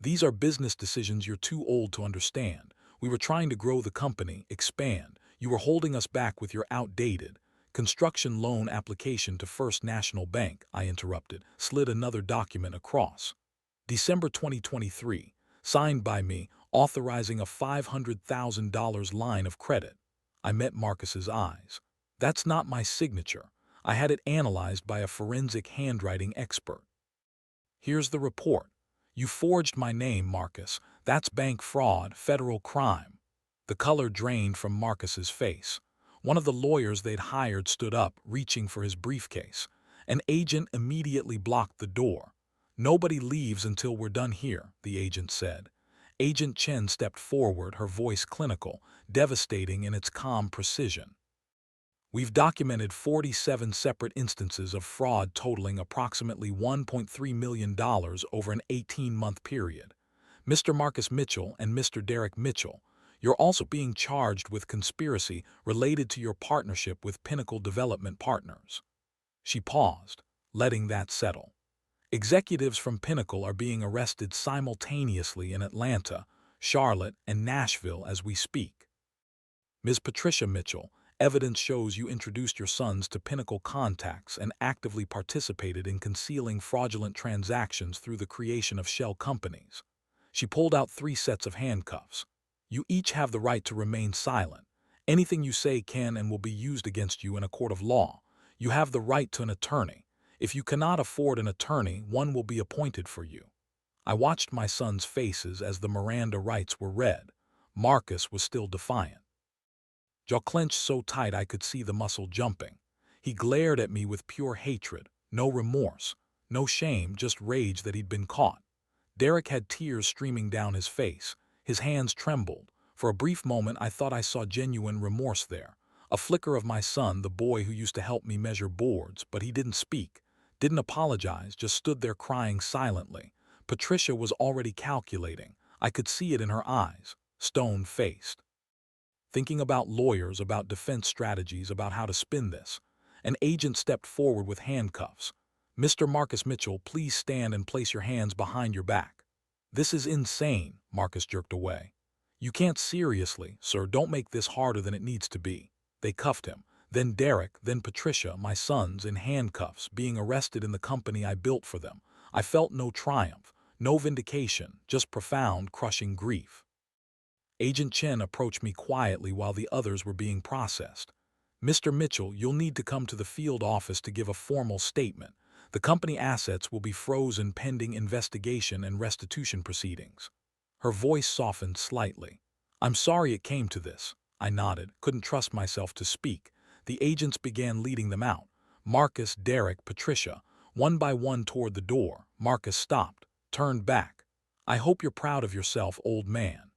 Speaker 1: "These are business decisions you're too old to understand. We were trying to grow the company, expand. You were holding us back with your outdated construction loan application to First National Bank," I interrupted, slid another document across. "December 2023, signed by me, authorizing a $500,000 line of credit." I met Marcus's eyes. "That's not my signature. I had it analyzed by a forensic handwriting expert." "Here's the report. You forged my name, Marcus. That's bank fraud, federal crime." The color drained from Marcus's face. One of the lawyers they'd hired stood up, reaching for his briefcase. An agent immediately blocked the door. "Nobody leaves until we're done here," the agent said. Agent Chen stepped forward, her voice clinical, devastating in its calm precision. "We've documented 47 separate instances of fraud totaling approximately $1.3 million over an 18-month period. Mr. Marcus Mitchell and Mr. Derek Mitchell, you're also being charged with conspiracy related to your partnership with Pinnacle Development Partners." She paused, letting that settle. "Executives from Pinnacle are being arrested simultaneously in Atlanta, Charlotte, and Nashville as we speak. Ms. Patricia Mitchell, evidence shows you introduced your sons to Pinnacle contacts and actively participated in concealing fraudulent transactions through the creation of shell companies." She pulled out 3 sets of handcuffs. "You each have the right to remain silent. Anything you say can and will be used against you in a court of law. You have the right to an attorney. If you cannot afford an attorney, one will be appointed for you." I watched my sons' faces as the Miranda rights were read. Marcus was still defiant. Jaw clenched so tight I could see the muscle jumping. He glared at me with pure hatred, no remorse, no shame, just rage that he'd been caught. Derek had tears streaming down his face. His hands trembled. For a brief moment I thought I saw genuine remorse there. A flicker of my son, the boy who used to help me measure boards, but he didn't speak, didn't apologize, just stood there crying silently. Patricia was already calculating. I could see it in her eyes, stone-faced. Thinking about lawyers, about defense strategies, about how to spin this. An agent stepped forward with handcuffs. "Mr. Marcus Mitchell, please stand and place your hands behind your back." "This is insane," Marcus jerked away. "You can't seriously, sir, don't make this harder than it needs to be." They cuffed him. Then Derek, then Patricia, my sons, in handcuffs, being arrested in the company I built for them. I felt no triumph, no vindication, just profound, crushing grief. Agent Chen approached me quietly while the others were being processed. "Mr. Mitchell, you'll need to come to the field office to give a formal statement. The company assets will be frozen pending investigation and restitution proceedings." Her voice softened slightly. "I'm sorry it came to this." I nodded, couldn't trust myself to speak. The agents began leading them out. Marcus, Derek, Patricia, one by one toward the door. Marcus stopped, turned back. "I hope you're proud of yourself, old man."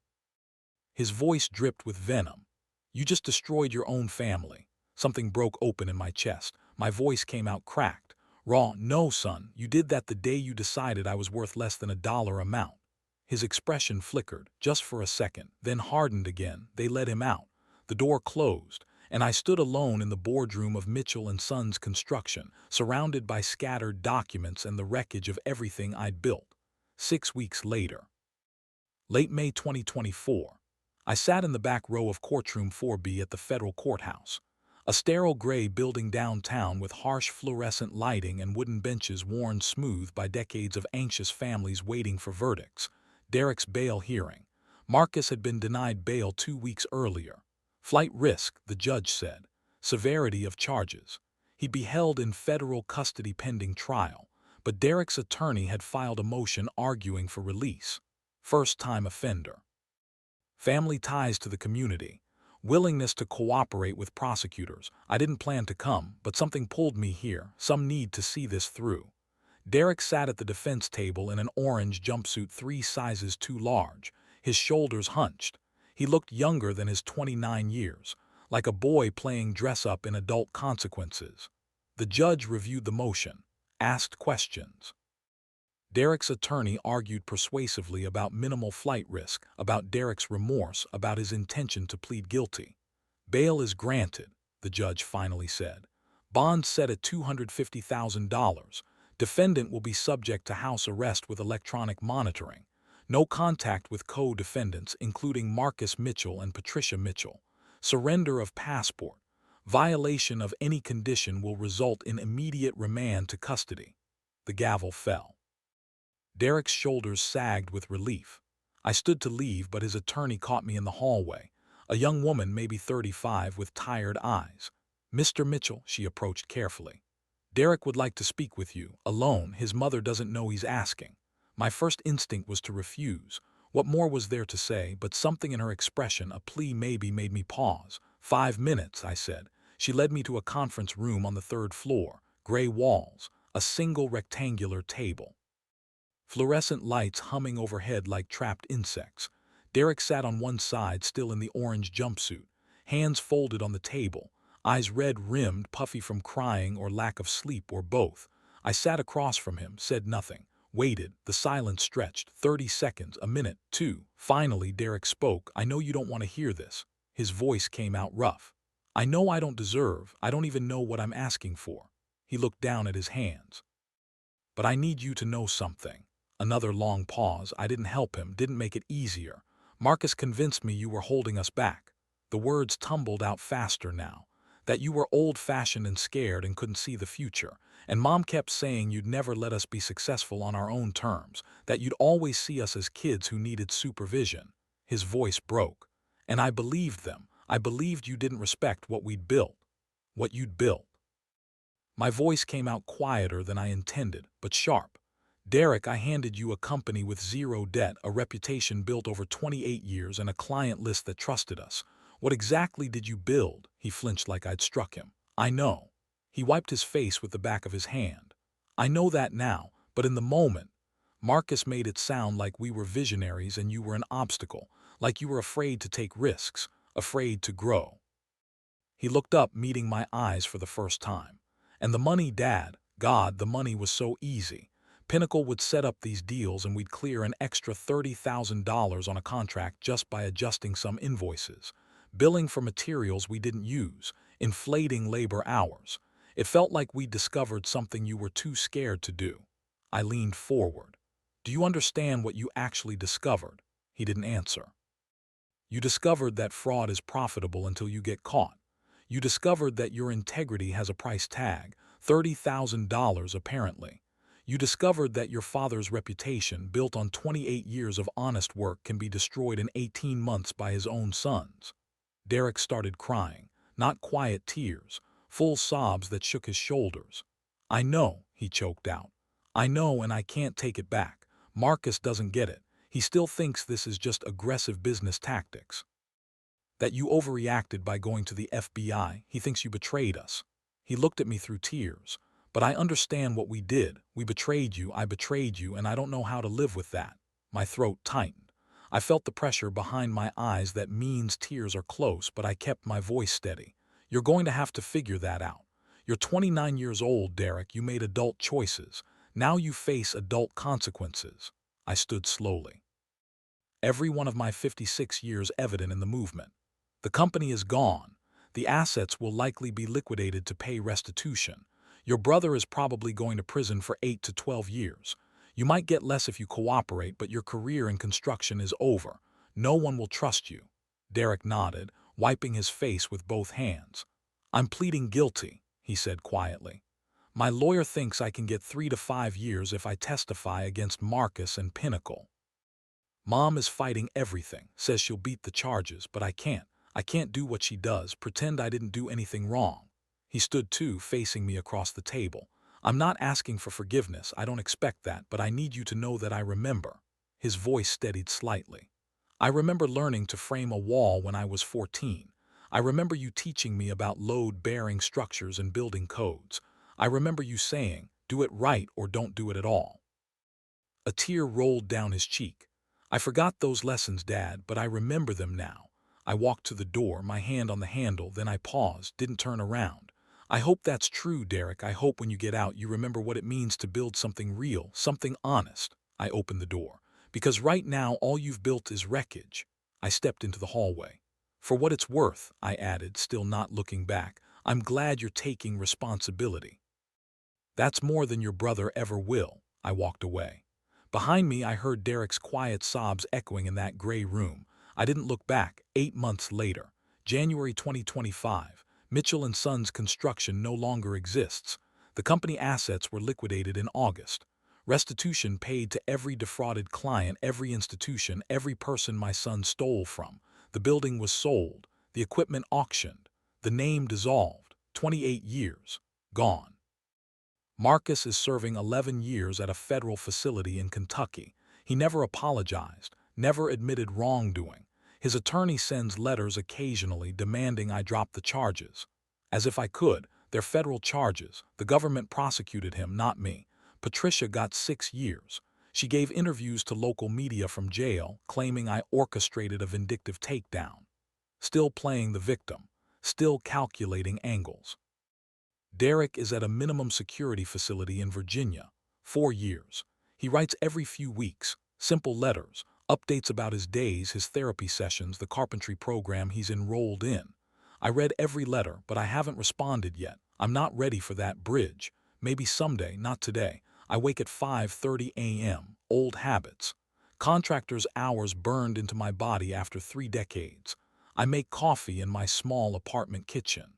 Speaker 1: His voice dripped with venom. "You just destroyed your own family." Something broke open in my chest. My voice came out cracked, raw. "No, son, you did that the day you decided I was worth less than $1 amount." His expression flickered, just for a second, then hardened again. They let him out. The door closed, and I stood alone in the boardroom of Mitchell and Sons Construction, surrounded by scattered documents and the wreckage of everything I'd built. 6 weeks later. Late May 2024. I sat in the back row of courtroom 4B at the federal courthouse. A sterile gray building downtown with harsh fluorescent lighting and wooden benches worn smooth by decades of anxious families waiting for verdicts. Derek's bail hearing. Marcus had been denied bail 2 weeks earlier. Flight risk, the judge said. Severity of charges. He'd be held in federal custody pending trial, but Derek's attorney had filed a motion arguing for release. First-time offender. Family ties to the community. Willingness to cooperate with prosecutors. I didn't plan to come, but something pulled me here, some need to see this through. Derek sat at the defense table in an orange jumpsuit 3 sizes too large, his shoulders hunched. He looked younger than his 29 years, like a boy playing dress-up in adult consequences. The judge reviewed the motion, asked questions. Derek's attorney argued persuasively about minimal flight risk, about Derek's remorse, about his intention to plead guilty. "Bail is granted," the judge finally said. "Bond set at $250,000. Defendant will be subject to house arrest with electronic monitoring. No contact with co-defendants, including Marcus Mitchell and Patricia Mitchell. Surrender of passport. Violation of any condition will result in immediate remand to custody." The gavel fell. Derek's shoulders sagged with relief. I stood to leave, but his attorney caught me in the hallway. A young woman, maybe 35, with tired eyes. "Mr. Mitchell," she approached carefully. "Derek would like to speak with you, alone. His mother doesn't know he's asking." My first instinct was to refuse. What more was there to say, but something in her expression, a plea maybe, made me pause. 5 minutes, I said. She led me to a conference room on the 3rd floor, gray walls, a single rectangular table. fluorescent lights humming overhead like trapped insects. Derek sat on one side, still in the orange jumpsuit, hands folded on the table, eyes red-rimmed, puffy from crying or lack of sleep or both. I sat across from him, said nothing, waited. The silence stretched, 30 seconds, a minute, two. Finally, Derek spoke. "I know you don't want to hear this." His voice came out rough. "I know I don't deserve, I don't even know what I'm asking for." He looked down at his hands. "But I need you to know something." Another long pause. I didn't help him, didn't make it easier. "Marcus convinced me you were holding us back." The words tumbled out faster now. "That you were old-fashioned and scared and couldn't see the future. And Mom kept saying you'd never let us be successful on our own terms, that you'd always see us as kids who needed supervision." His voice broke. "And I believed them. I believed you didn't respect what we'd built. What you'd built." My voice came out quieter than I intended, but sharp. "Derek, I handed you a company with zero debt, a reputation built over 28 years, and a client list that trusted us. What exactly did you build?" He flinched like I'd struck him. "I know." He wiped his face with the back of his hand. "I know that now, but in the moment, Marcus made it sound like we were visionaries and you were an obstacle, like you were afraid to take risks, afraid to grow." He looked up, meeting my eyes for the first time. "And the money, Dad, God, the money was so easy. Pinnacle would set up these deals and we'd clear an extra $30,000 on a contract just by adjusting some invoices, billing for materials we didn't use, inflating labor hours. It felt like we'd discovered something you were too scared to do." I leaned forward. "Do you understand what you actually discovered?" He didn't answer. "You discovered that fraud is profitable until you get caught. You discovered that your integrity has a price tag, $30,000 apparently. You discovered that your father's reputation, built on 28 years of honest work, can be destroyed in 18 months by his own sons." Derek started crying, not quiet tears, full sobs that shook his shoulders. "I know," he choked out. "I know, and I can't take it back. Marcus doesn't get it. He still thinks this is just aggressive business tactics. That you overreacted by going to the FBI. He thinks you betrayed us." He looked at me through tears. "But I understand what we did. We betrayed you, I betrayed you, and I don't know how to live with that." My throat tightened. I felt the pressure behind my eyes. That means tears are close, but I kept my voice steady. "You're going to have to figure that out. You're 29 years old, Derek. You made adult choices. Now you face adult consequences." I stood slowly. Every one of my 56 years evident in the movement. The company is gone. The assets will likely be liquidated to pay restitution. Your brother is probably going to prison for 8 to 12 years. You might get less if you cooperate, but your career in construction is over. No one will trust you." Derek nodded, wiping his face with both hands. "I'm pleading guilty," he said quietly. "My lawyer thinks I can get 3 to 5 years if I testify against Marcus and Pinnacle. Mom is fighting everything, says she'll beat the charges, but I can't. I can't do what she does, pretend I didn't do anything wrong." He stood too, facing me across the table. "I'm not asking for forgiveness, I don't expect that, but I need you to know that I remember." His voice steadied slightly. "I remember learning to frame a wall when I was 14. I remember you teaching me about load-bearing structures and building codes. I remember you saying, 'Do it right or don't do it at all.'" A tear rolled down his cheek. "I forgot those lessons, Dad, but I remember them now." I walked to the door, my hand on the handle, then I paused, didn't turn around. "I hope that's true, Derek. I hope when you get out you remember what it means to build something real, something honest." I opened the door. "Because right now all you've built is wreckage." I stepped into the hallway. "For what it's worth," I added, still not looking back, "I'm glad you're taking responsibility. That's more than your brother ever will." I walked away. Behind me I heard Derek's quiet sobs echoing in that gray room. I didn't look back. 8 months later, January 2025, Mitchell & Sons Construction no longer exists. The company assets were liquidated in August. Restitution paid to every defrauded client, every institution, every person my son stole from. The building was sold, the equipment auctioned, the name dissolved. 28 years, gone. Marcus is serving 11 years at a federal facility in Kentucky. He never apologized, never admitted wrongdoing. His attorney sends letters occasionally demanding I drop the charges. As if I could. They're federal charges. The government prosecuted him, not me. Patricia got 6 years. She gave interviews to local media from jail, claiming I orchestrated a vindictive takedown. Still playing the victim, still calculating angles. Derek is at a minimum security facility in Virginia, 4 years. He writes every few weeks, simple letters, updates about his days, his therapy sessions, the carpentry program he's enrolled in. I read every letter, but I haven't responded yet. I'm not ready for that bridge. Maybe someday, not today. I wake at 5:30 a.m., old habits. Contractor's hours burned into my body after 3 decades. I make coffee in my small apartment kitchen.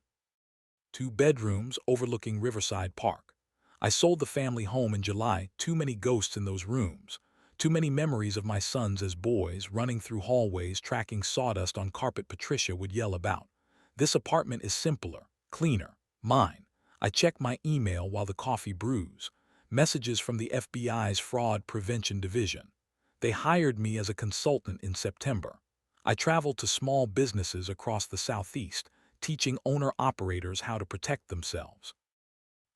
Speaker 1: 2 bedrooms overlooking Riverside Park. I sold the family home in July. Too many ghosts in those rooms. Too many memories of my sons as boys running through hallways tracking sawdust on carpet Patricia would yell about. This apartment is simpler, cleaner, mine. I check my email while the coffee brews. Messages from the FBI's Fraud Prevention Division. They hired me as a consultant in September. I traveled to small businesses across the Southeast, teaching owner-operators how to protect themselves,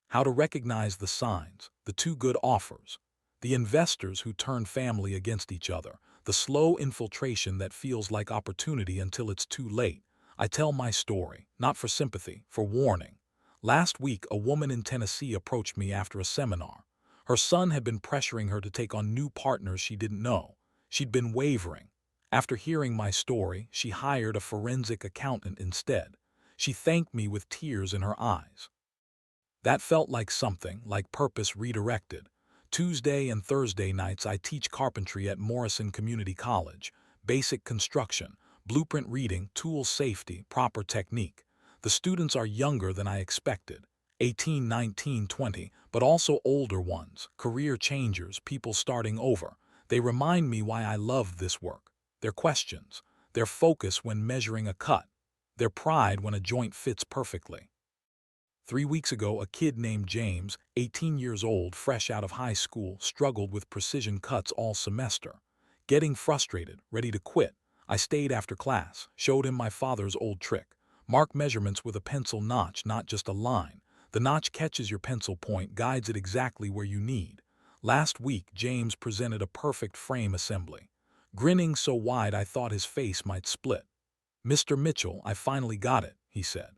Speaker 1: how to recognize the signs, the too good offers, the investors who turn family against each other, the slow infiltration that feels like opportunity until it's too late. I tell my story, not for sympathy, for warning. Last week, a woman in Tennessee approached me after a seminar. Her son had been pressuring her to take on new partners she didn't know. She'd been wavering. After hearing my story, she hired a forensic accountant instead. She thanked me with tears in her eyes. That felt like something, like purpose redirected. Tuesday and Thursday nights I teach carpentry at Morrison Community College. Basic construction, blueprint reading, tool safety, proper technique. The students are younger than I expected. 18, 19, 20, but also older ones, career changers, people starting over. They remind me why I love this work. Their questions, their focus when measuring a cut, their pride when a joint fits perfectly. 3 weeks ago, a kid named James, 18 years old, fresh out of high school, struggled with precision cuts all semester. Getting frustrated, ready to quit, I stayed after class, showed him my father's old trick. Mark measurements with a pencil notch, not just a line. The notch catches your pencil point, guides it exactly where you need. Last week, James presented a perfect frame assembly. Grinning so wide I thought his face might split. "Mr. Mitchell, I finally got it," he said.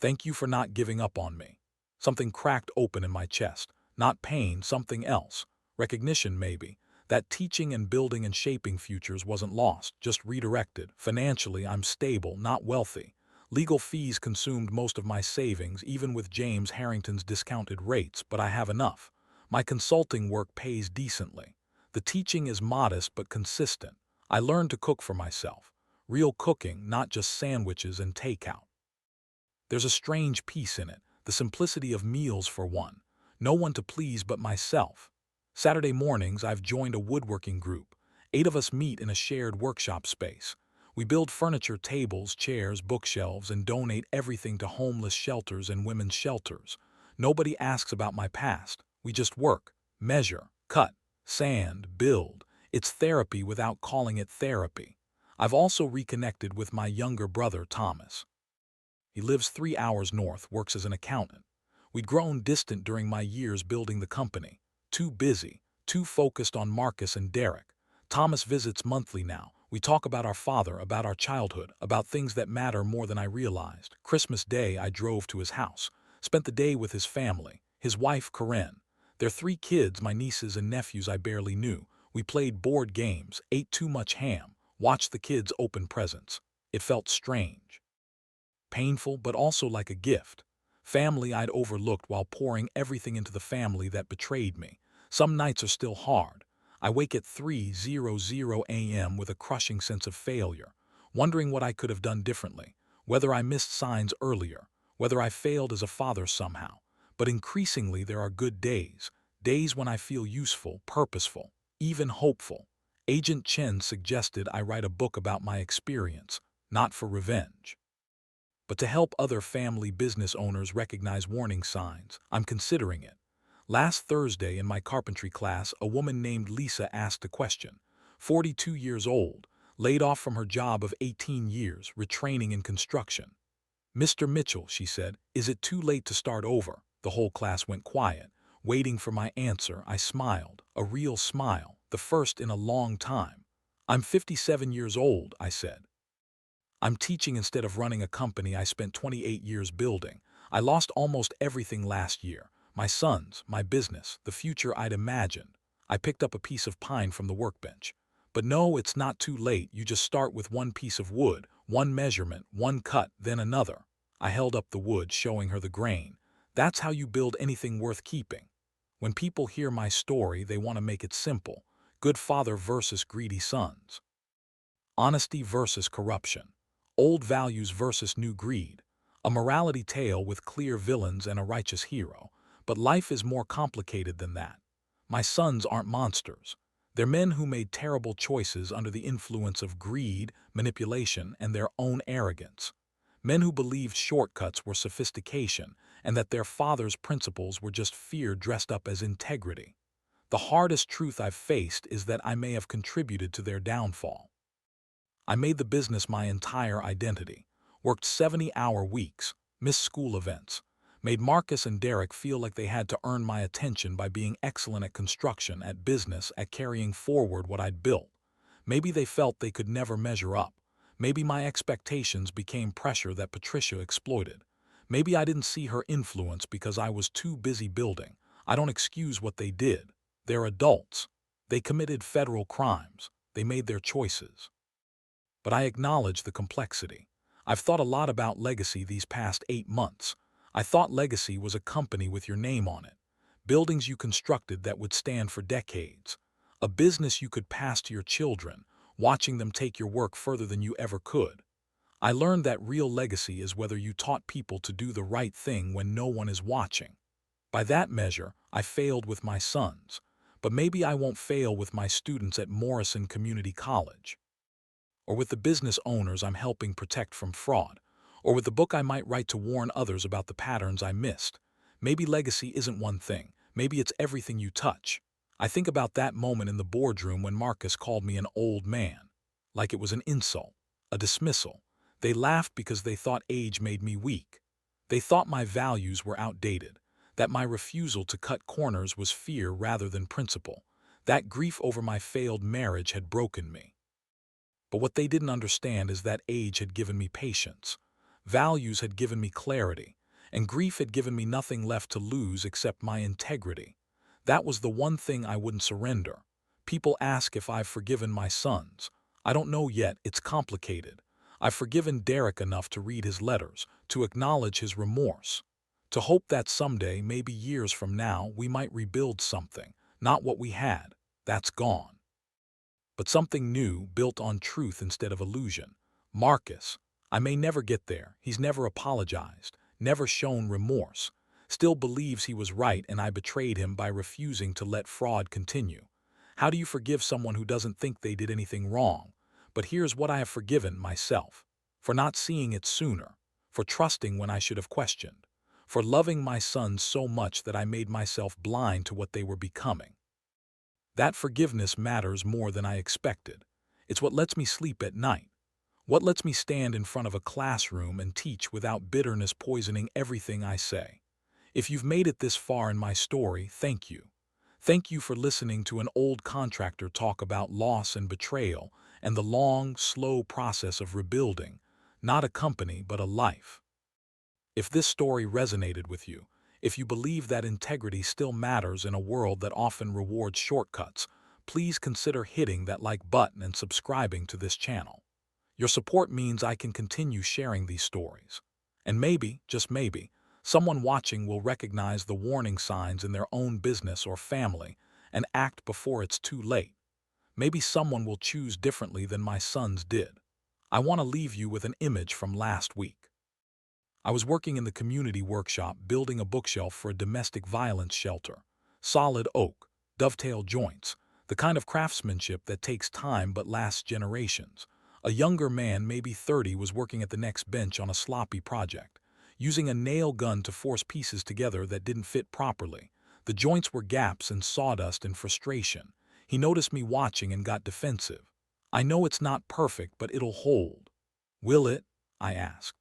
Speaker 1: "Thank you for not giving up on me." Something cracked open in my chest. Not pain, something else. Recognition, maybe. That teaching and building and shaping futures wasn't lost, just redirected. Financially, I'm stable, not wealthy. Legal fees consumed most of my savings, even with James Harrington's discounted rates, but I have enough. My consulting work pays decently. The teaching is modest but consistent. I learned to cook for myself. Real cooking, not just sandwiches and takeout. There's a strange peace in it, the simplicity of meals for one. No one to please but myself. Saturday mornings, I've joined a woodworking group. 8 of us meet in a shared workshop space. We build furniture, tables, chairs, bookshelves, and donate everything to homeless shelters and women's shelters. Nobody asks about my past. We just work, measure, cut, sand, build. It's therapy without calling it therapy. I've also reconnected with my younger brother, Thomas. He lives 3 hours north, works as an accountant. We'd grown distant during my years building the company. Too busy, too focused on Marcus and Derek. Thomas visits monthly now. We talk about our father, about our childhood, about things that matter more than I realized. Christmas Day, I drove to his house. Spent the day with his family, his wife, Corinne. Their 3 kids, my nieces and nephews I barely knew. We played board games, ate too much ham, watched the kids open presents. It felt strange. Painful, but also like a gift. Family I'd overlooked while pouring everything into the family that betrayed me. Some nights are still hard. I wake at 3:00 a.m. with a crushing sense of failure, wondering what I could have done differently, whether I missed signs earlier, whether I failed as a father somehow. But increasingly there are good days, days when I feel useful, purposeful, even hopeful. Agent Chen suggested I write a book about my experience, not for revenge, but to help other family business owners recognize warning signs. I'm considering it. Last Thursday in my carpentry class, a woman named Lisa asked a question. 42 years old, laid off from her job of 18 years, retraining in construction. "Mr. Mitchell," she said, "is it too late to start over?" The whole class went quiet. Waiting for my answer, I smiled, a real smile, the first in a long time. "I'm 57 years old," I said. "I'm teaching instead of running a company I spent 28 years building. I lost almost everything last year. My sons, my business, the future I'd imagined." I picked up a piece of pine from the workbench. "But no, it's not too late. You just start with one piece of wood, one measurement, one cut, then another." I held up the wood, showing her the grain. "That's how you build anything worth keeping." When people hear my story, they want to make it simple. Good father versus greedy sons. Honesty versus corruption. Old values versus new greed. A morality tale with clear villains and a righteous hero. But life is more complicated than that. My sons aren't monsters. They're men who made terrible choices under the influence of greed, manipulation, and their own arrogance. Men who believed shortcuts were sophistication and that their father's principles were just fear dressed up as integrity. The hardest truth I've faced is that I may have contributed to their downfall. I made the business my entire identity, worked 70-hour weeks, missed school events, made Marcus and Derek feel like they had to earn my attention by being excellent at construction, at business, at carrying forward what I'd built. Maybe they felt they could never measure up. Maybe my expectations became pressure that Patricia exploited. Maybe I didn't see her influence because I was too busy building. I don't excuse what they did. They're adults. They committed federal crimes. They made their choices. But I acknowledge the complexity. I've thought a lot about legacy these past 8 months. I thought legacy was a company with your name on it. Buildings you constructed that would stand for decades. A business you could pass to your children, watching them take your work further than you ever could. I learned that real legacy is whether you taught people to do the right thing when no one is watching. By that measure, I failed with my sons. But maybe I won't fail with my students at Morrison Community College. Or with the business owners I'm helping protect from fraud. Or with the book I might write to warn others about the patterns I missed. Maybe legacy isn't one thing. Maybe it's everything you touch. I think about that moment in the boardroom when Marcus called me an old man. Like it was an insult, a dismissal. They laughed because they thought age made me weak. They thought my values were outdated, that my refusal to cut corners was fear rather than principle, that grief over my failed marriage had broken me. But what they didn't understand is that age had given me patience, values had given me clarity, and grief had given me nothing left to lose except my integrity. That was the one thing I wouldn't surrender. People ask if I've forgiven my sons. I don't know yet, it's complicated. I've forgiven Derek enough to read his letters, to acknowledge his remorse, to hope that someday, maybe years from now, we might rebuild something, not what we had. That's gone. But something new, built on truth instead of illusion. Marcus. I may never get there. He's never apologized, never shown remorse, still believes he was right and I betrayed him by refusing to let fraud continue. How do you forgive someone who doesn't think they did anything wrong? But here's what I have forgiven myself. For not seeing it sooner. For trusting when I should have questioned. For loving my sons so much that I made myself blind to what they were becoming. That forgiveness matters more than I expected. It's what lets me sleep at night. What lets me stand in front of a classroom and teach without bitterness poisoning everything I say. If you've made it this far in my story, thank you. Thank you for listening to an old contractor talk about loss and betrayal and the long, slow process of rebuilding, not a company but a life. If this story resonated with you, if you believe that integrity still matters in a world that often rewards shortcuts, please consider hitting that like button and subscribing to this channel. Your support means I can continue sharing these stories. And maybe, just maybe, someone watching will recognize the warning signs in their own business or family and act before it's too late. Maybe someone will choose differently than my sons did. I want to leave you with an image from last week. I was working in the community workshop building a bookshelf for a domestic violence shelter. Solid oak, dovetail joints, the kind of craftsmanship that takes time but lasts generations. A younger man, maybe 30, was working at the next bench on a sloppy project, using a nail gun to force pieces together that didn't fit properly. The joints were gaps and sawdust and frustration. He noticed me watching and got defensive. I know it's not perfect, but it'll hold. Will it? I asked.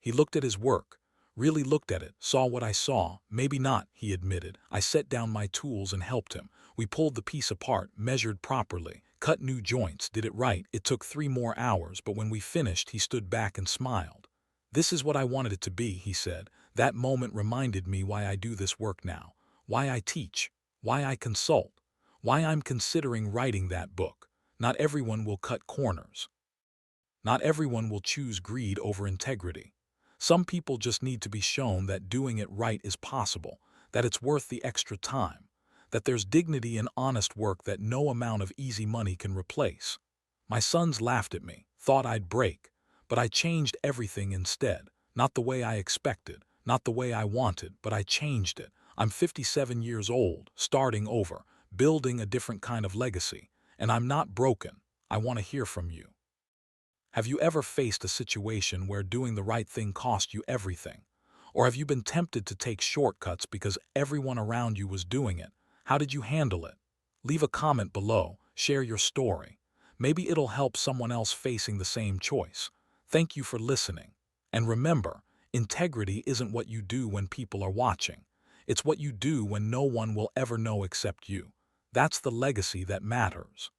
Speaker 1: He looked at his work, Really looked at it, saw what I saw. Maybe not, he admitted. I set down my tools and helped him. We pulled the piece apart, measured properly, cut new joints, did it right. It took 3 more hours, but when we finished, he stood back and smiled. This is what I wanted it to be, he said. That moment reminded me why I do this work now, why I teach, why I consult, why I'm considering writing that book. Not everyone will cut corners. Not everyone will choose greed over integrity. Some people just need to be shown that doing it right is possible, that it's worth the extra time, that there's dignity in honest work that no amount of easy money can replace. My sons laughed at me, thought I'd break, but I changed everything instead. Not the way I expected, not the way I wanted, but I changed it. I'm 57 years old, starting over, building a different kind of legacy, and I'm not broken. I want to hear from you. Have you ever faced a situation where doing the right thing cost you everything? Or have you been tempted to take shortcuts because everyone around you was doing it? How did you handle it? Leave a comment below, share your story. Maybe it'll help someone else facing the same choice. Thank you for listening. And remember, integrity isn't what you do when people are watching. It's what you do when no one will ever know except you. That's the legacy that matters.